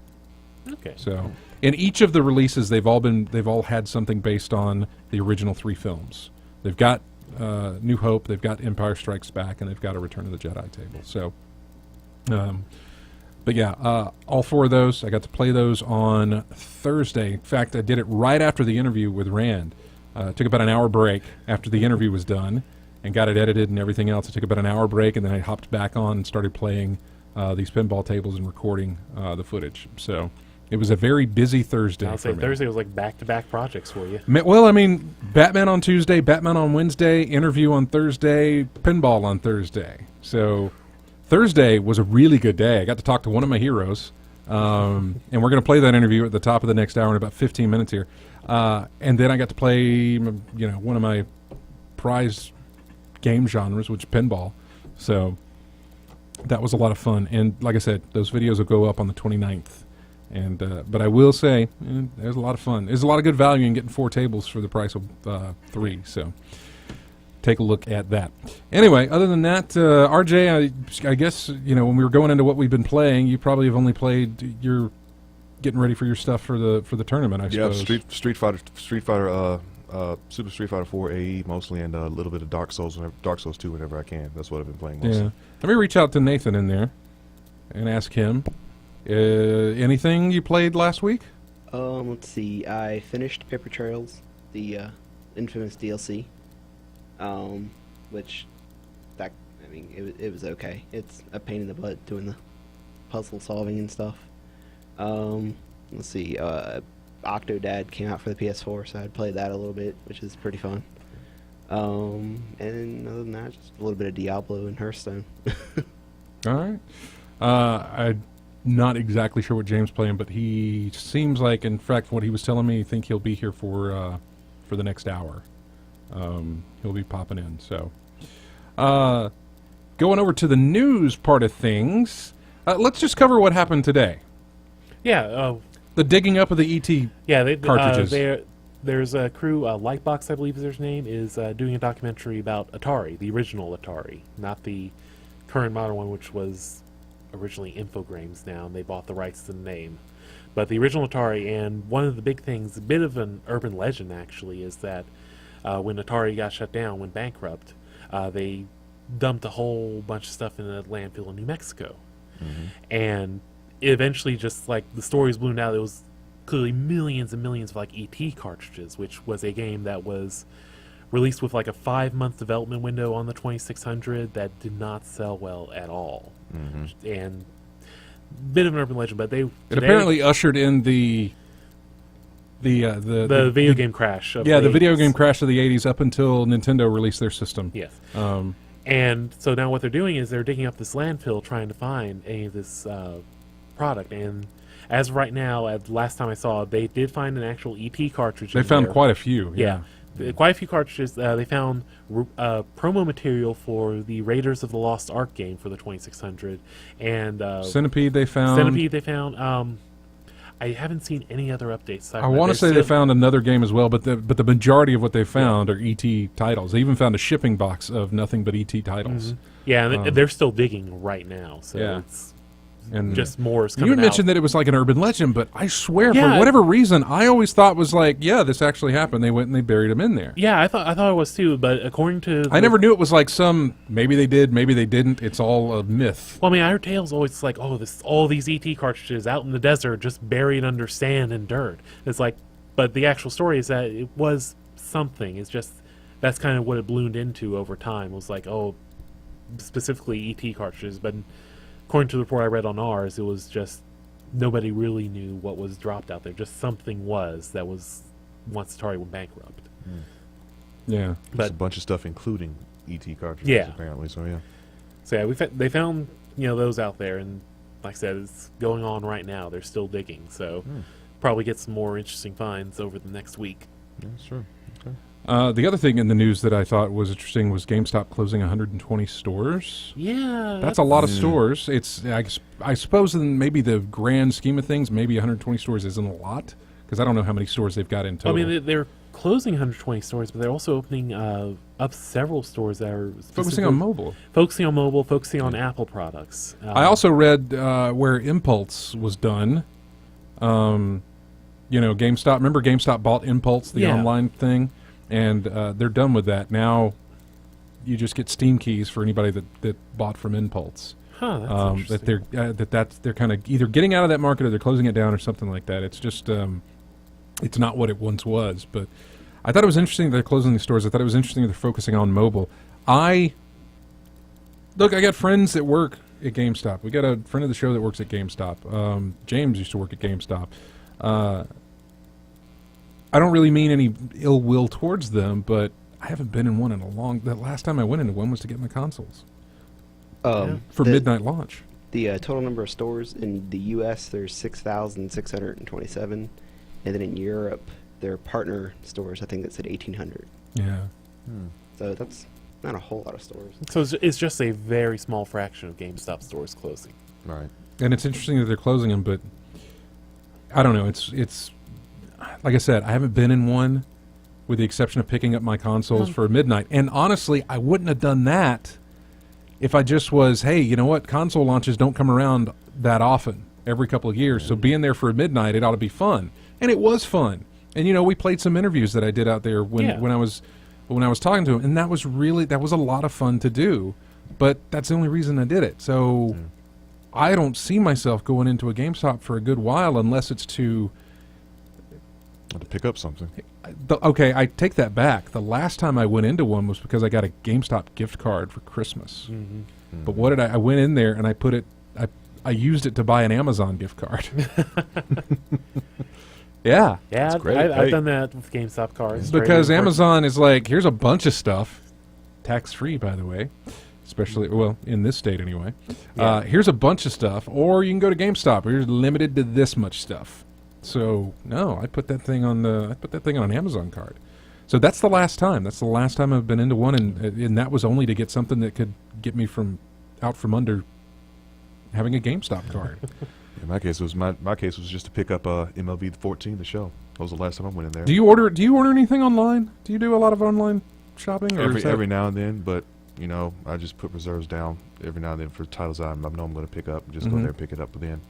Okay.
So, in each of the releases, they've all had something based on the original 3 films. They've got New Hope, they've got Empire Strikes Back, and they've got a Return of the Jedi table. So, but yeah, all 4 of those, I got to play those on Thursday. In fact, I did it right after the interview with Rand. Took about an hour break after the interview was done and got it edited and everything else. I took about an hour break, and then I hopped back on and started playing these pinball tables and recording the footage. So it was a very busy Thursday.
I'll say Thursday was like back-to-back projects for you.
Well, I mean, Batman on Tuesday, Batman on Wednesday, interview on Thursday, pinball on Thursday. So Thursday was a really good day. I got to talk to one of my heroes, and we're going to play that interview at the top of the next hour in about 15 minutes here. And then I got to play, one of my prized game genres, which is pinball. So that was a lot of fun. And like I said, those videos will go up on the 29th. And but I will say, there's a lot of fun. There's a lot of good value in getting 4 tables for the price of 3. So take a look at that. Anyway, other than that, RJ, I guess, when we were going into what we've been playing, you probably have only played your getting ready for your stuff for the tournament, I suppose.
Yeah, Street Fighter, Super Street Fighter 4 AE mostly, and a little bit of Dark Souls 2 whenever I can. That's what I've been playing mostly.
Yeah. Let me reach out to Nathan in there and ask him. Anything you played last week?
Let's see. I finished Paper Trails, the infamous DLC. Which it was okay. It's a pain in the butt doing the puzzle solving and stuff. Let's see. Octodad came out for the PS4, so I'd played that a little bit, which is pretty fun. And other than that, just a little bit of Diablo and Hearthstone.
All right. I'm not exactly sure what James playing, but he seems like, in fact, what he was telling me, I think he'll be here for the next hour. He'll be popping in. So, going over to the news part of things, let's just cover what happened today.
Yeah.
The digging up of the ET cartridges.
There's a crew, Lightbox, I believe is their name, is doing a documentary about Atari, the original Atari, not the current modern one, which was originally Infogrames now, and they bought the rights to the name. But the original Atari, and one of the big things, a bit of an urban legend actually, is that when Atari got shut down, went bankrupt, they dumped a whole bunch of stuff in a landfill in New Mexico. Mm-hmm. And eventually, just like the stories ballooned out, it was clearly millions and millions of like ET cartridges, which was a game that was released with like a 5-month development window on the 2600 that did not sell well at all. Mm-hmm. And bit of an urban legend, but it
apparently ushered in the
video game crash.
The video game crash of the 80s up until Nintendo released their system.
Yes. And so now what they're doing is they're digging up this landfill trying to find any of this product. And as of right now, last time I saw, they did find an actual ET cartridge.
They found quite a few.
Yeah. Quite a few cartridges. They found promo material for the Raiders of the Lost Ark game for the 2600. And
Centipede they found.
I haven't seen any other updates.
I want to say they found another game as well, but the majority of what they found are ET titles. They even found a shipping box of nothing but ET titles.
Mm-hmm. Yeah, and they're still digging right now, so it's just more is coming out.
You mentioned that it was like an urban legend, but I swear, for whatever reason, I always thought was like, this actually happened. They went and they buried him in there.
Yeah, I thought it was too, but according to...
I never knew it was like maybe they did, maybe they didn't. It's all a myth.
Well, I mean, I heard tales always like, all these ET cartridges out in the desert just buried under sand and dirt. It's like, but the actual story is that it was something. It's just, that's kind of what it ballooned into over time. It was like, specifically ET cartridges, but... According to the report I read on ours, it was just nobody really knew what was dropped out there. Just something that was once Atari went bankrupt.
Mm. Yeah,
but a bunch of stuff, including ET cartridges, apparently. So
they found those out there, and like I said, it's going on right now. They're still digging, so probably get some more interesting finds over the next week.
Yeah, that's true. Okay.
The other thing in the news that I thought was interesting was GameStop closing 120 stores.
Yeah.
That's a lot of stores. It's I suppose in maybe the grand scheme of things, maybe 120 stores isn't a lot, because I don't know how many stores they've got in total.
I mean, they're closing 120 stores, but they're also opening up several stores that are
Focusing on mobile.
Focusing on mobile, focusing on Apple products.
I also read where Impulse was done. GameStop. Remember GameStop bought Impulse, the online thing, and they're done with that. Now you just get Steam keys for anybody that bought from Impulse.
Huh, that's interesting.
They're kind of either getting out of that market or they're closing it down or something like that. It's just it's not what it once was. But I thought it was interesting that they're closing these stores. I thought it was interesting that they're focusing on mobile. I got friends that work at GameStop. We got a friend of the show that works at GameStop. James used to work at GameStop. I don't really mean any ill will towards them, but I haven't been in one in a long. The last time I went into one was to get my consoles for midnight launch.
The total number of stores in the U.S. there's 6,627, and then in Europe, their partner stores I think that's at 1,800.
Yeah.
So that's not a whole lot of stores.
So it's just a very small fraction of GameStop stores closing.
Right.
And it's interesting that they're closing them, but I don't know. It's like I said, I haven't been in one, with the exception of picking up my consoles for midnight. And honestly, I wouldn't have done that if I just was, hey, you know what? Console launches don't come around that often, every couple of years. So being there for midnight, it ought to be fun. And it was fun. And we played some interviews that I did out there when I was talking to him, and that was a lot of fun to do. But that's the only reason I did it. So I don't see myself going into a GameStop for a good while unless it's to
pick up something.
Okay, I take that back. The last time I went into one was because I got a GameStop gift card for Christmas. But what did I went in there and I used it to buy an Amazon gift card. Yeah.
Yeah, I've done that with GameStop cards.
Because Amazon is like, here's a bunch of stuff, tax-free, by the way, especially, well, in this state anyway. Here's a bunch of stuff, or you can go to GameStop. You're limited to this much stuff. So, no, I put that thing on an Amazon card. So that's the last time. That's the last time I've been into one, and that was only to get something that could get me out from under having a GameStop card.
In my case, my case was just to pick up MLB 14, the show. That was the last time I went in there.
Do you order anything online? Do you do a lot of online shopping? Or
every now and then, but I just put reserves down every now and then for titles I know I'm going to pick up. Just go there and pick it up then.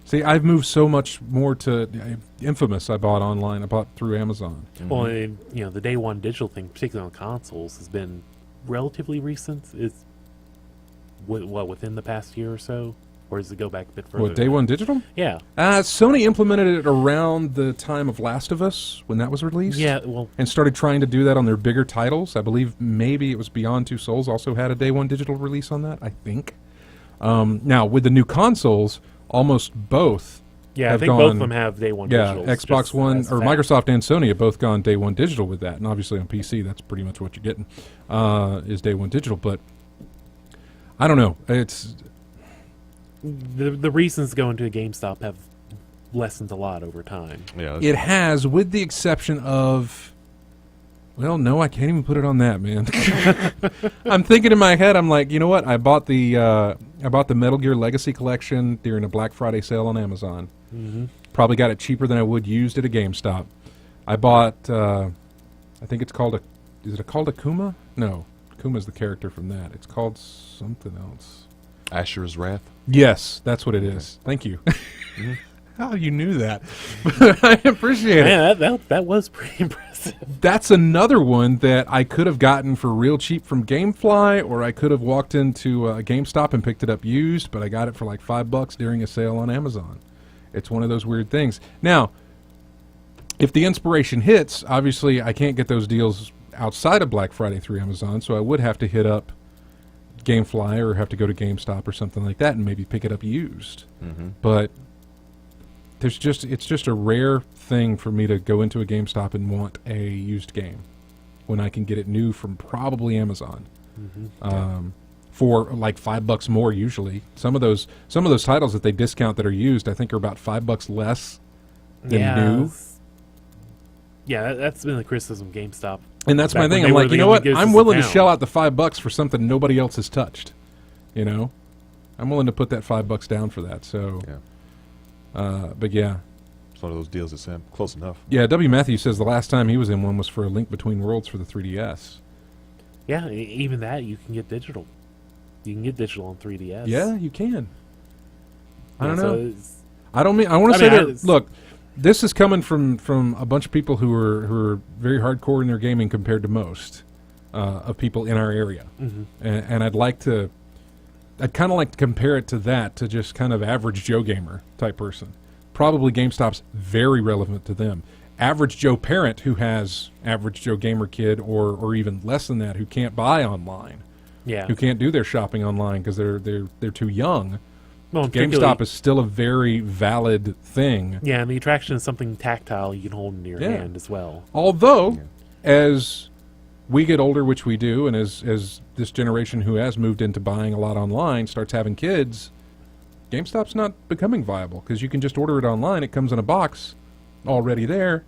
See, I've moved so much more to Infamous. I bought online. I bought through Amazon.
Well, the day one digital thing, particularly on consoles, has been relatively recent. It's within the past year or so, or does it go back a bit further?
What, day one digital?
Yeah.
Sony implemented it around the time of Last of Us when that was released.
Yeah, well,
and started trying to do that on their bigger titles. I believe maybe it was Beyond Two Souls also had a day one digital release on that. I think. Now with the new consoles. Almost both.
Yeah, I think both of them have day one digital.
Yeah, Xbox One or Microsoft and Sony have both gone day one digital with that, and obviously on PC that's pretty much what you're getting is day one digital. But I don't know. It's
the reasons going to a GameStop have lessened a lot over time.
Yeah,
it has, with the exception of. Well, no, I can't even put it on that, man. I'm thinking in my head, I'm like, you know what? I bought the Metal Gear Legacy Collection during a Black Friday sale on Amazon. Probably got it cheaper than I would used at a GameStop. I bought, I think it's called is it called Akuma? No, Akuma's the character from that. It's called something else.
Asher's Wrath?
Yes, that's what it is. Thank you. How you knew that? I appreciate it.
Yeah, that was pretty impressive.
That's another one that I could have gotten for real cheap from GameFly, or I could have walked into a GameStop and picked it up used, but I got it for like $5 during a sale on Amazon. It's one of those weird things. Now, if the inspiration hits, obviously I can't get those deals outside of Black Friday through Amazon, so I would have to hit up GameFly or have to go to GameStop or something like that and maybe pick it up used. But it's just a rare thing for me to go into a GameStop and want a used game when I can get it new from probably Amazon for like $5 more usually. Some of those titles that they discount that are used I think are about $5 less than new.
Yeah, that's been the criticism of GameStop.
And that's my thing. I'm like, you know what? I'm willing to shell out the $5 for something nobody else has touched. I'm willing to put that $5 down for that. So. Yeah. But yeah,
It's one of those deals that's close enough.
Yeah, W. Matthews says the last time he was in one was for A Link Between Worlds for the 3DS.
Yeah, even that you can get digital. You can get digital on 3DS.
Yeah, you can. I don't
Yeah,
know. I want to say that.
it's-
Look, this is coming from a bunch of people who are very hardcore in their gaming compared to most of people in our area, and I'd kind of like to compare it to that, to just kind of average Joe gamer type person. Probably GameStop's very relevant to them. Average Joe parent who has average Joe gamer kid, or even less than that, who can't buy online,
Yeah.
who can't do their shopping online because they're too young.
Well, and
GameStop
particularly-
is still a very valid thing.
Yeah, and the attraction is something tactile you can hold in your
Yeah.
hand as well.
Although, as we get older, which we do, and as this generation who has moved into buying a lot online starts having kids, GameStop's not becoming viable because you can just order it online. It comes in a box already there.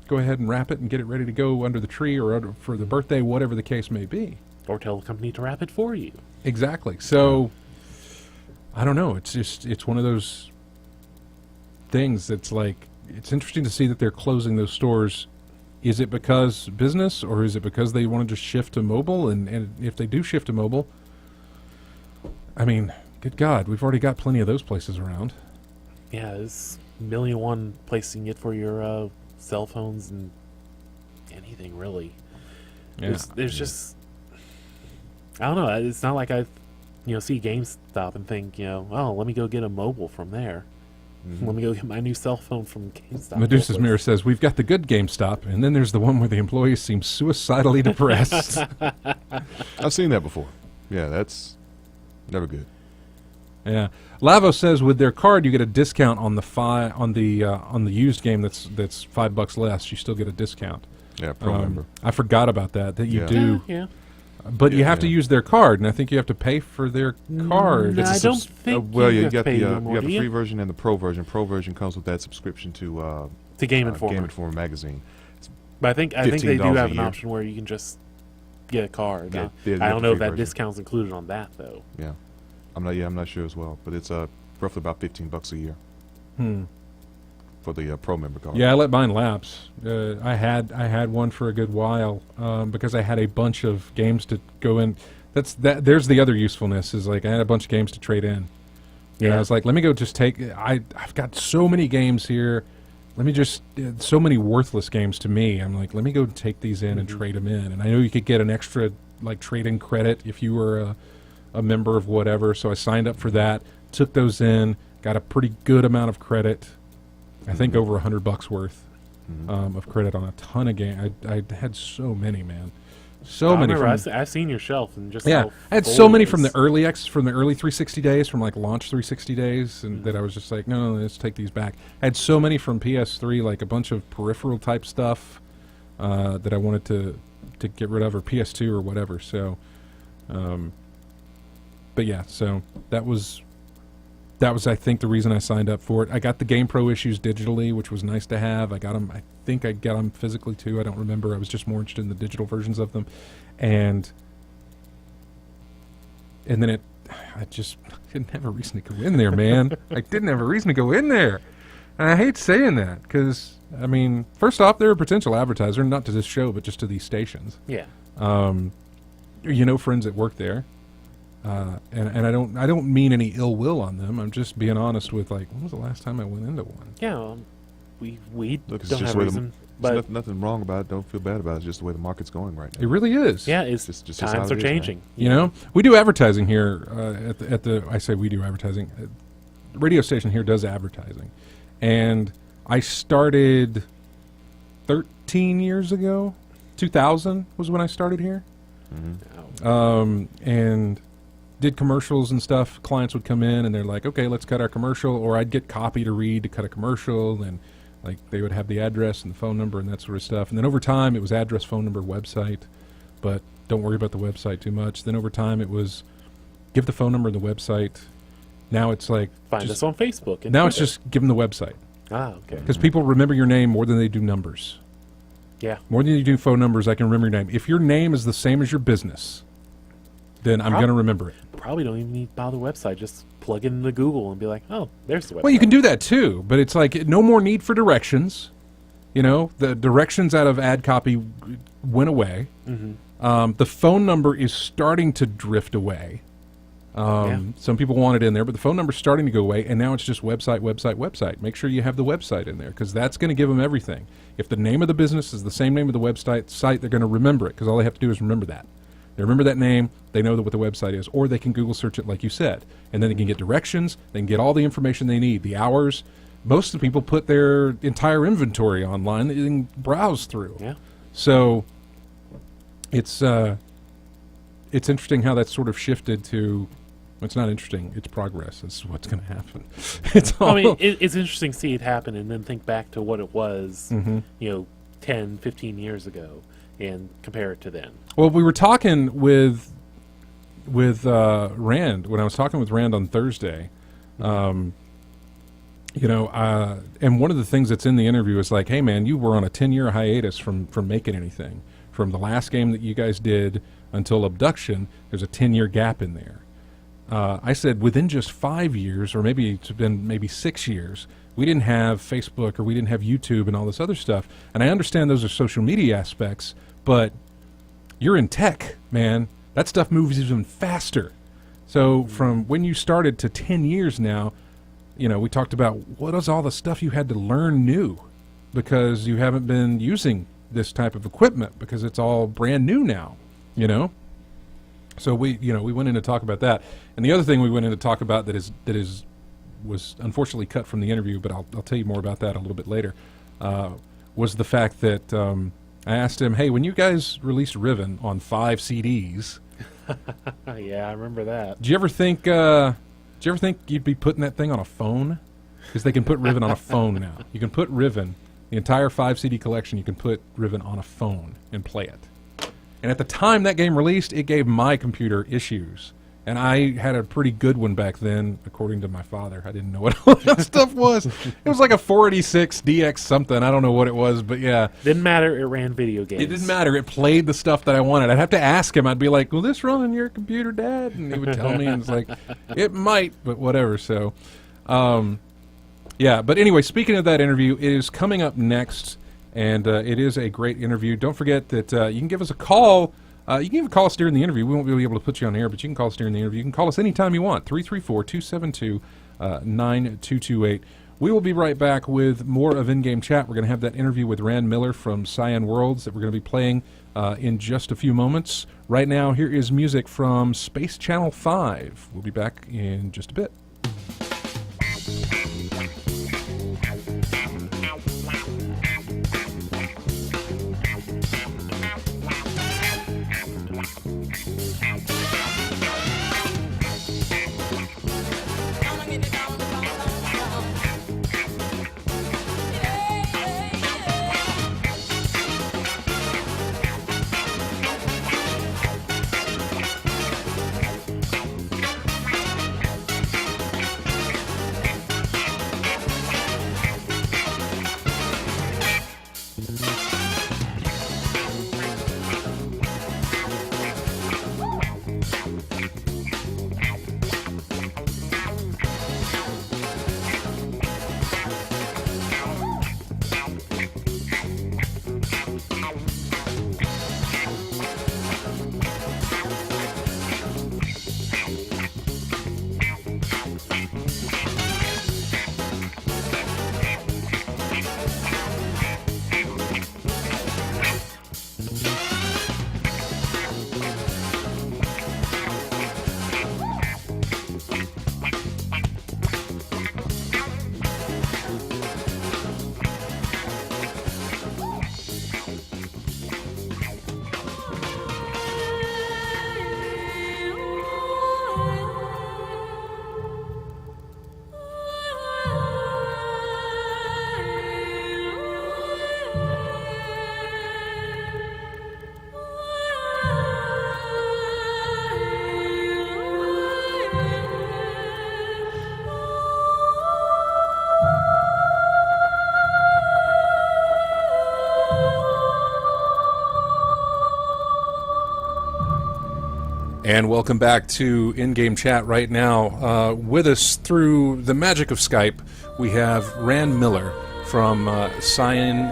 Go ahead and wrap it and get it ready to go under the tree or for the birthday, whatever the case may be.
Or tell the company to wrap it for you.
Exactly. So, I don't know. It's one of those things that's like, it's interesting to see that they're closing those stores. Is it because business, or is it because they want to just shift to mobile? And if they do shift to mobile, I mean, good God, we've already got plenty of those places around.
Yeah, there's $1,000,001 place you can get for your cell phones and anything really.
Yeah.
There's just, I don't know. It's not like I, see GameStop and think, oh, let me go get a mobile from there. Let me go get my new cell phone from GameStop.
Medusa's Mirror says, we've got the good GameStop, and then there's the one where the employees seem suicidally depressed.
I've seen that before. Yeah, that's never good.
Yeah, Lavo says with their card you get a discount on the used game that's $5 less. You still get a discount.
Yeah, pro member.
I forgot about that you
Yeah.
do,
Yeah.
but you have to
Yeah.
use their card, and I think you have to pay for their card.
No,
It's a
I don't
subs-
think
well,
you
you
have to
got
pay
the
no more,
you got
do
the
you?
free version and the pro version. Pro version comes with that subscription to
To Game Informer.
Game Informer magazine.
But I think they do
$15
have
a
an
year.
option where you can just get a card.
Yeah,
Now,
yeah, you
I
get
don't
the
know if
free
that
version.
discount's included on that though.
Yeah, I'm not sure as well, but it's roughly about $15 a year for the pro member card.
Yeah, I let mine lapse. I had one for a good while because I had a bunch of games to go in. There's the other usefulness is like I had a bunch of games to trade in. Yeah, I was like, let me go just take. I've got so many games here. Let me just so many worthless games to me. I'm like, let me go take these in and trade them in. And I know you could get an extra like trade-in credit if you were a member of whatever. So I signed up for that. Took those in. Got a pretty good amount of credit. I think over $100 worth of credit on a ton of games. I had so many, man. So
I
many.
remember I've seen your shelf and just
Yeah,
how
I had
full
so
it
many
is.
from the early 360 days, from like launch 360 days, and that I was just like, no, let's take these back. I had so many from PS3, like a bunch of peripheral type stuff that I wanted to get rid of, or PS2 or whatever. So, but yeah, so that was I think the reason I signed up for it. I got the Game Pro issues digitally, which was nice to have. I got them. I think I got them physically too. I don't remember. I was just more interested in the digital versions of them, and then I just didn't have a reason to go in there, man. I didn't have a reason to go in there, and I hate saying that because I mean, first off, they're a potential advertiser, not to this show, but just to these stations.
Yeah.
Friends that work there. And I don't mean any ill will on them. I'm just being honest with like, when was the last time I went into one?
Yeah. We
Look, it's
don't
just
have
the way
reason.
there's
But
nothing wrong about it. Don't feel bad about it. It's just the way the market's going right now.
It really is.
yeah, it's
Just how
times
it
are
is, man.
changing.
You know, we do advertising here at the. I say we do advertising. The radio station here does advertising, and I started 13 years ago. 2000 was when I started here, and did commercials and stuff. Clients would come in and they're like, "Okay, let's cut our commercial," or I'd get copy to read to cut a commercial, and like they would have the address and the phone number and that sort of stuff. And then over time, it was address, phone number, website, but don't worry about the website too much. Then over time, it was give the phone number and the website. Now it's like
Find
just,
us on Facebook. And
now it's
Twitter.
just give them the website
okay.
because people remember your name more than they do numbers.
Yeah.
More than you do phone numbers, I can remember your name. If your name is the same as your business, then I'm going to remember it.
Probably don't even need to buy the website. Just plug it into Google and be like, oh, there's the website.
Well, you can do that too, but it's like no more need for directions. You know, the directions out of ad copy went away. The phone number is starting to drift away. Some people want it in there, but the phone number's starting to go away, and now it's just website, website, website. Make sure you have the website in there, because that's going to give them everything. If the name of the business is the same name of the website site, they're going to remember it, because all they have to do is remember that. They remember that name, they know what the website is, or they can Google search it like you said, and then they can get directions, they can get all the information they need, the hours. Most of the people put their entire inventory online that you can browse through.
Yeah. So
it's interesting how that's sort of shifted to. It's not interesting. It's progress. It's what's going to happen. It's all.
I mean, it's interesting to see it happen and then think back to what it was, 10, 15 years ago, and compare it to then.
Well, we were talking with Rand when I was talking with Rand on Thursday. And one of the things that's in the interview is like, hey man, you were on a 10-year hiatus from making anything. From the last game that you guys did until Obduction, there's a 10-year gap in there. I said within just 5 years, or maybe it's been maybe 6 years, we didn't have Facebook or we didn't have YouTube and all this other stuff. And I understand those are social media aspects, but you're in tech, man. That stuff moves even faster. So from when you started to 10 years now, we talked about what is all the stuff you had to learn new because you haven't been using this type of equipment because it's all brand new now, So we went in to talk about that. And the other thing we went in to talk about was unfortunately cut from the interview, but I'll tell you more about that a little bit later, was the fact that I asked him, hey, when you guys released Riven on 5 CDs...
Yeah, I remember that.
Did you ever think you'd be putting that thing on a phone? Because they can put Riven on a phone now. You can put Riven, the entire 5 CD collection, you can put Riven on a phone and play it. And at the time that game released, it gave my computer issues. And I had a pretty good one back then, according to my father. I didn't know what all that stuff was. It was like a 486 DX something. I don't know what it was, but yeah.
Didn't matter. It ran video games.
It didn't matter. It played the stuff that I wanted. I'd have to ask him. I'd be like, will this run on your computer, Dad? And he would tell me. And it's like, it might, but whatever. So, yeah. But anyway, speaking of that interview, it is coming up next. And it is a great interview. Don't forget that you can give us a call. You can even call us during the interview. We won't be able to put you on air, but you can call us during the interview. You can call us anytime you want, 334-272-9228. We will be right back with more of In-Game Chat. We're going to have that interview with Rand Miller from Cyan Worlds that we're going to be playing in just a few moments. Right now, here is music from Space Channel 5. We'll be back in just a bit. And welcome back to In-Game Chat right now. With us through the magic of Skype, we have Rand Miller from Cyan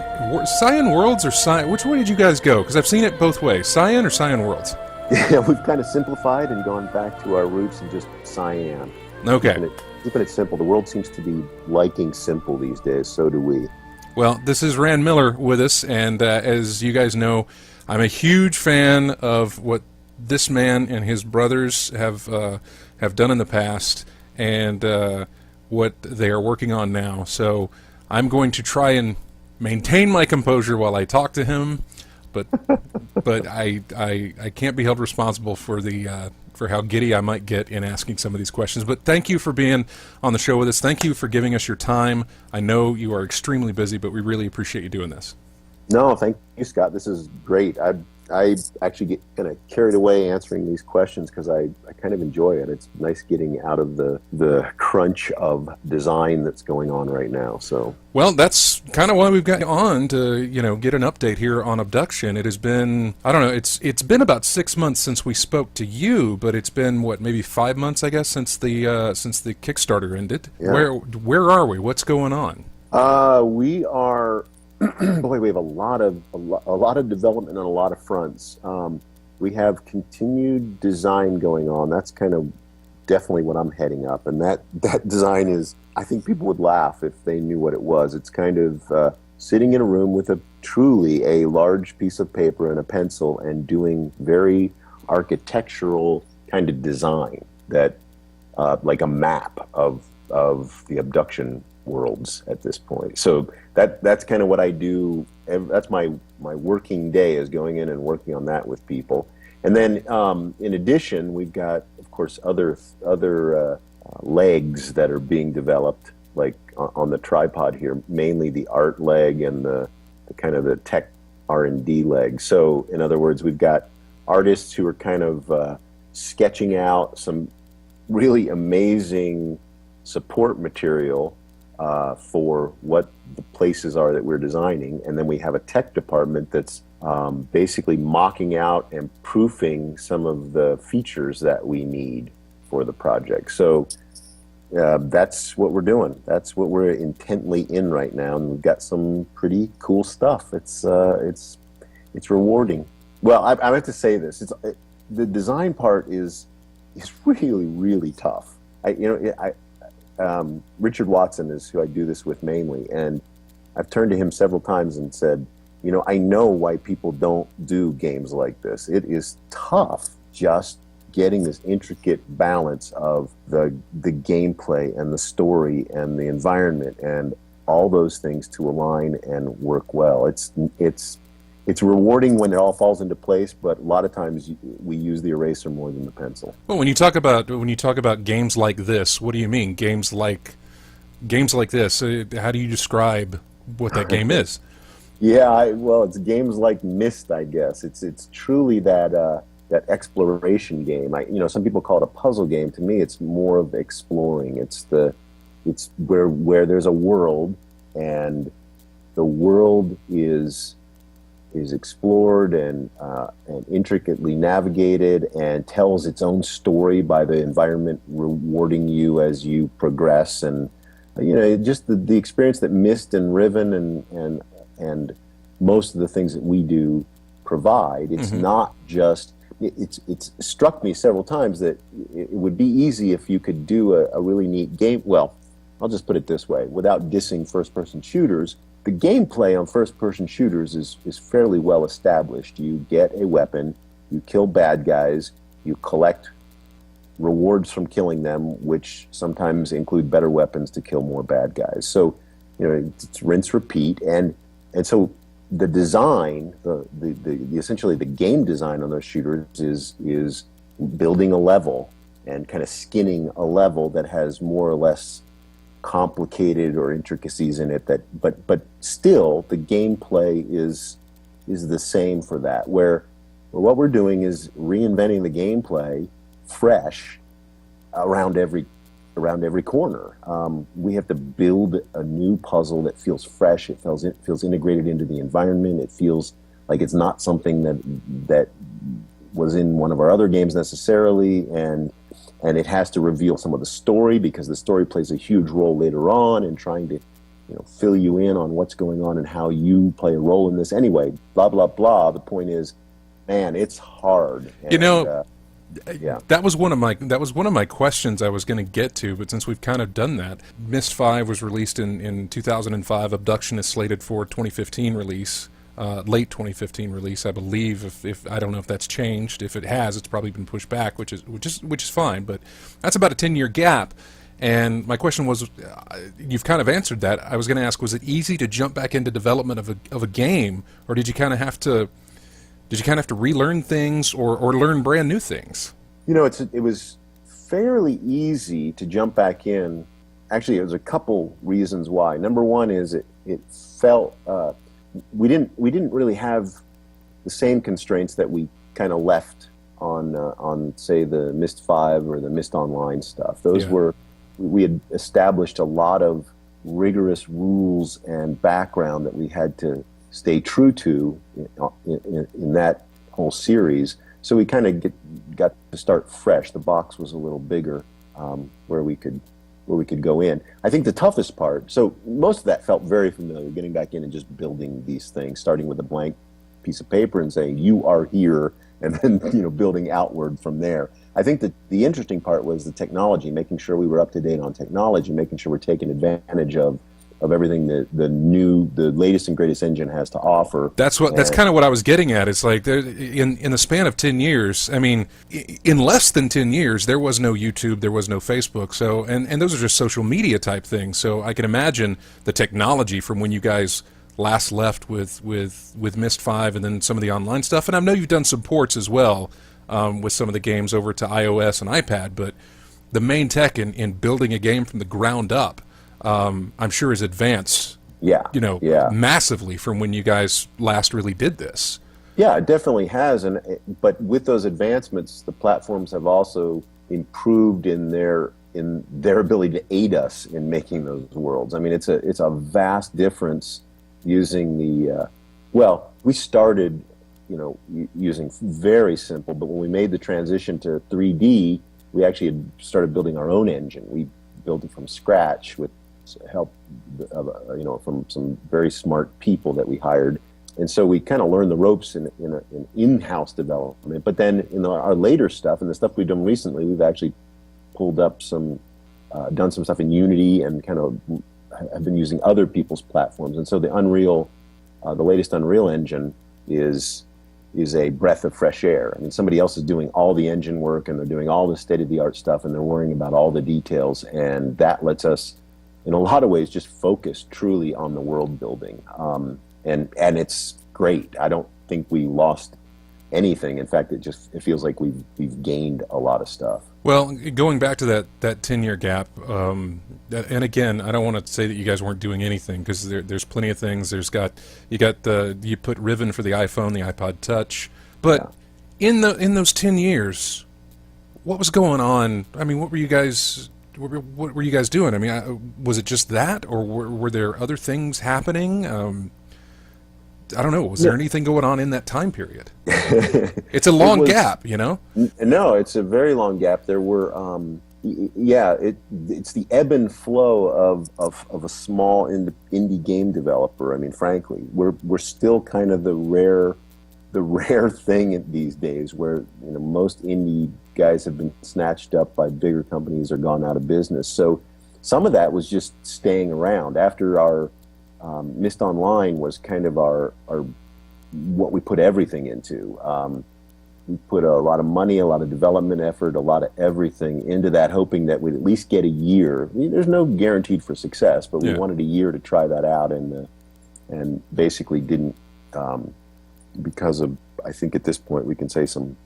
Worlds or Cyan? Which way did you guys go? Because I've seen it both ways. Cyan or Cyan Worlds?
Yeah, we've kind of simplified and gone back to our roots and just Cyan.
Okay.
Keeping it simple. The world seems to be liking simple these days, so do we.
Well, this is Rand Miller with us, and as you guys know, I'm a huge fan of what this man and his brothers have done in the past, and what they are working on now. So I'm going to try and maintain my composure while I talk to him, but I can't be held responsible for the for how giddy I might get in asking some of these questions. But thank you for being on the show with us. Thank you for giving us your time. I know you are extremely busy, but we really appreciate you doing this.
No, thank you, Scott. This is great. I actually get kind of carried away answering these questions because I kind of enjoy it. It's nice getting out of the crunch of design that's going on right now. So,
well, that's kind of why we've got you on to get an update here on Obduction. It has been, I don't know, it's been about 6 months since we spoke to you, but it's been maybe 5 months, I guess, since the Kickstarter ended.
Yeah.
Where are we? What's going on?
We are. Boy, we have a lot of development on a lot of fronts. We have continued design going on. That's kind of definitely what I'm heading up, and that design is, I think people would laugh if they knew what it was. It's kind of sitting in a room with truly a large piece of paper and a pencil and doing very architectural kind of design that, like a map of the Obduction worlds at this point. So that's kind of what I do. That's my working day, is going in and working on that with people. And then in addition, we've got, of course, other legs that are being developed, like on the tripod here, mainly the art leg and the kind of the tech R&D leg. So in other words, we've got artists who are kind of sketching out some really amazing support material for what the places are that we're designing, and then we have a tech department that's basically mocking out and proofing some of the features that we need for the project. So that's what we're doing. That's what we're intently in right now, and we've got some pretty cool stuff. It's rewarding. Well, I have to say this: the design part is really, really tough. Richard Watson is who I do this with mainly, and I've turned to him several times and said, I know why people don't do games like this. It is tough just getting this intricate balance of the gameplay and the story and the environment and all those things to align and work well. It's rewarding when it all falls into place, but a lot of times we use the eraser more than the pencil.
Well, when you talk about games like this, what do you mean? Games like this? How do you describe what that game is?
Yeah, it's games like Myst, I guess. It's truly that exploration game. Some people call it a puzzle game. To me, it's more of exploring. It's where there's a world, and the world is explored and intricately navigated and tells its own story by the environment rewarding you as you progress. And just the experience that Myst and Riven and most of the things that we do provide. It's not just. It's struck me several times that it would be easy if you could do a really neat game. Well, I'll just put it this way, without dissing first-person shooters. The gameplay on first-person shooters is fairly well established. You get a weapon, you kill bad guys, you collect rewards from killing them, which sometimes include better weapons to kill more bad guys. So, it's rinse, repeat, and so the design, the essentially the game design on those shooters is building a level and kind of skinning a level that has more or less complicated or intricacies in it, but still the gameplay is the same for that, where what we're doing is reinventing the gameplay fresh around every corner. We have to build a new puzzle that feels fresh. It feels integrated into the environment. It feels like it's not something that was in one of our other games necessarily, and it has to reveal some of the story, because the story plays a huge role later on in trying to, fill you in on what's going on and how you play a role in this. Anyway, blah blah blah. The point is, man, it's hard. And, yeah.
That was one of my questions I was going to get to, but since we've kind of done that, Myst 5 was released in 2005. Abduction is slated for 2015 release, late 2015 release, I believe. If I don't know if that's changed. If it has, it's probably been pushed back, which is fine. But that's about a 10-year gap. And my question was, you've kind of answered that. I was going to ask, was it easy to jump back into development of a game, or did you kind of have to relearn things or learn brand new things?
It was fairly easy to jump back in. Actually, there's a couple reasons why. Number one is it felt we didn't really have the same constraints that we kind of left on say the Myst 5 or the Myst Online stuff. Those were, we had established a lot of rigorous rules and background that we had to stay true to in that whole series. So we kind of got to start fresh. The box was a little bigger, where we could go in. I think the toughest part, so most of that felt very familiar, getting back in and just building these things, starting with a blank piece of paper and saying, you are here, and then building outward from there. I think that the interesting part was the technology, making sure we were up to date on technology, making sure we're taking advantage of everything the latest and greatest engine has to offer.
That's kind of what I was getting at. It's like in the span of 10 years, I mean, in less than 10 years, there was no YouTube, there was no Facebook. So, and those are just social media type things. So I can imagine the technology from when you guys last left with Myst 5 and then some of the online stuff. And I know you've done some ports as well, with some of the games over to iOS and iPad, but the main tech in building a game from the ground up, I'm sure is advanced, massively from when you guys last really did this.
Yeah, it definitely has. But with those advancements, the platforms have also improved in their ability to aid us in making those worlds. I mean, it's a vast difference using we started, using very simple, but when we made the transition to 3D, we actually had started building our own engine. We built it from scratch with help from some very smart people that we hired, and so we kind of learned the ropes in in-house development. But then in our later stuff and the stuff we've done recently, we've actually pulled up done some stuff in Unity, and kind of have been using other people's platforms. And so the latest Unreal engine is a breath of fresh air. I mean, somebody else is doing all the engine work, and they're doing all the state-of-the-art stuff, and they're worrying about all the details, and that lets us, in a lot of ways, just focus truly on the world building. And it's great. I don't think we lost anything. In fact, it feels like we've gained a lot of stuff.
Well, going back to that 10-year gap, and again, I don't want to say that you guys weren't doing anything, because there's plenty of things. You put Riven for the iPhone, the iPod Touch, but in those 10 years, what was going on? I mean, what were you guys doing? I mean, was it just that, or were there other things happening? I don't know. Was there anything going on in that time period? It's a long gap, No,
it's a very long gap. There were, it's the ebb and flow of a small indie game developer. I mean, frankly, we're still kind of the rare thing these days, where most indie guys have been snatched up by bigger companies or gone out of business. So some of that was just staying around. After our Myst Online was kind of our what we put everything into. We put a lot of money, a lot of development effort, a lot of everything into that, hoping that we'd at least get a year. I mean, there's no guaranteed for success, but we wanted a year to try that out, and basically didn't, because of, I think at this point we can say some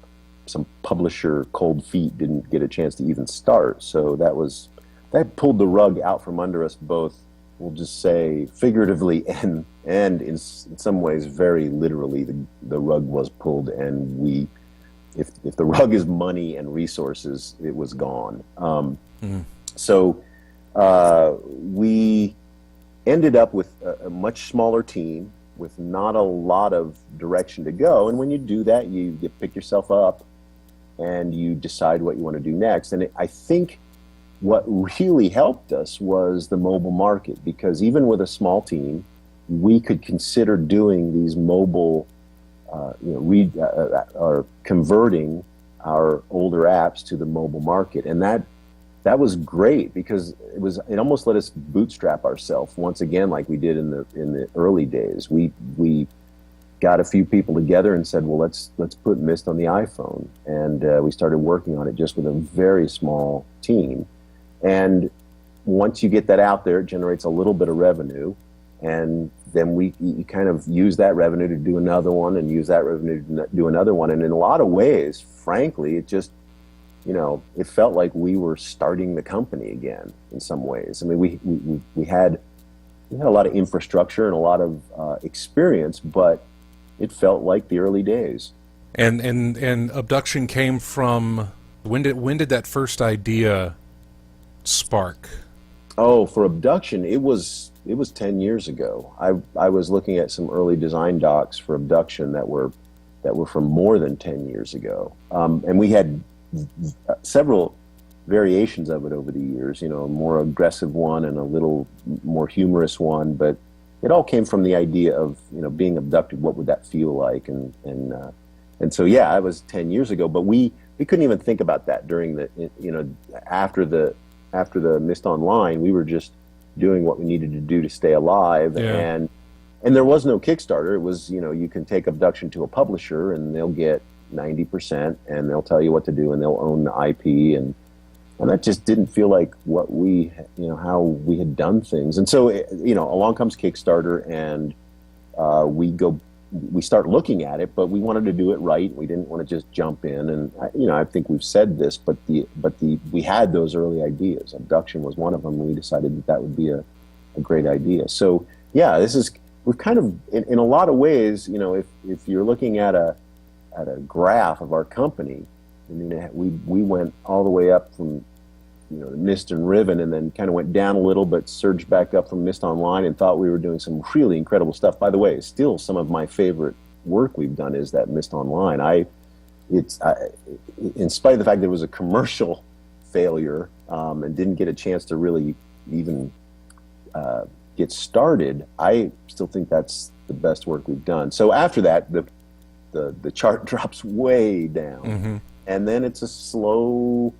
publisher cold feet, didn't get a chance to even start. So that pulled the rug out from under us both. We'll just say figuratively and in some ways very literally, the rug was pulled, and if the rug is money and resources, it was gone. So we ended up with a much smaller team. with not a lot of direction to go. And when you do that, you pick yourself up and you decide what you want to do next. And I think what really helped us was the mobile market, because even with a small team, we could consider doing these mobile, or converting our older apps to the mobile market. And that was great, because it almost let us bootstrap ourselves once again, like we did in the early days. We got a few people together and said, well, let's put Myst on the iPhone, and we started working on it just with a very small team. And once you get that out there, it generates a little bit of revenue, and then you kind of use that revenue to do another one, and use that revenue to do another one. And in a lot of ways, frankly, it just, it felt like we were starting the company again in some ways. I mean, we had a lot of infrastructure and a lot of experience, but it felt like the early days.
And Obduction came from, when did that first idea spark?
Oh, for Obduction, it was 10 years ago. I was looking at some early design docs for Obduction that were from more than 10 years ago, and we had several variations of it over the years. A more aggressive one and a little more humorous one, but it all came from the idea of being abducted. What would that feel like? And so yeah, it was 10 years ago, but we couldn't even think about that during the after the Myst Online. We were just doing what we needed to do to stay alive.
Yeah.
And there was no Kickstarter. It was, you can take Obduction to a publisher and they'll get 90% and they'll tell you what to do and they'll own the IP, and that just didn't feel like what we, how we had done things. And so, along comes Kickstarter, and we start looking at it, but we wanted to do it right. We didn't want to just jump in. And I think we've said this, but we had those early ideas. Obduction was one of them, and we decided that would be a great idea. So yeah, we've kind of, in a lot of ways, if you're looking at a graph of our company, I mean, we went all the way up from Myst and Riven, and then kind of went down a little, but surged back up from Myst Online, and thought we were doing some really incredible stuff. By the way, still some of my favorite work we've done is that Myst Online. In spite of the fact that it was a commercial failure and didn't get a chance to really even get started, I still think that's the best work we've done. So after that, the chart drops way down,
mm-hmm.
and then it's a slow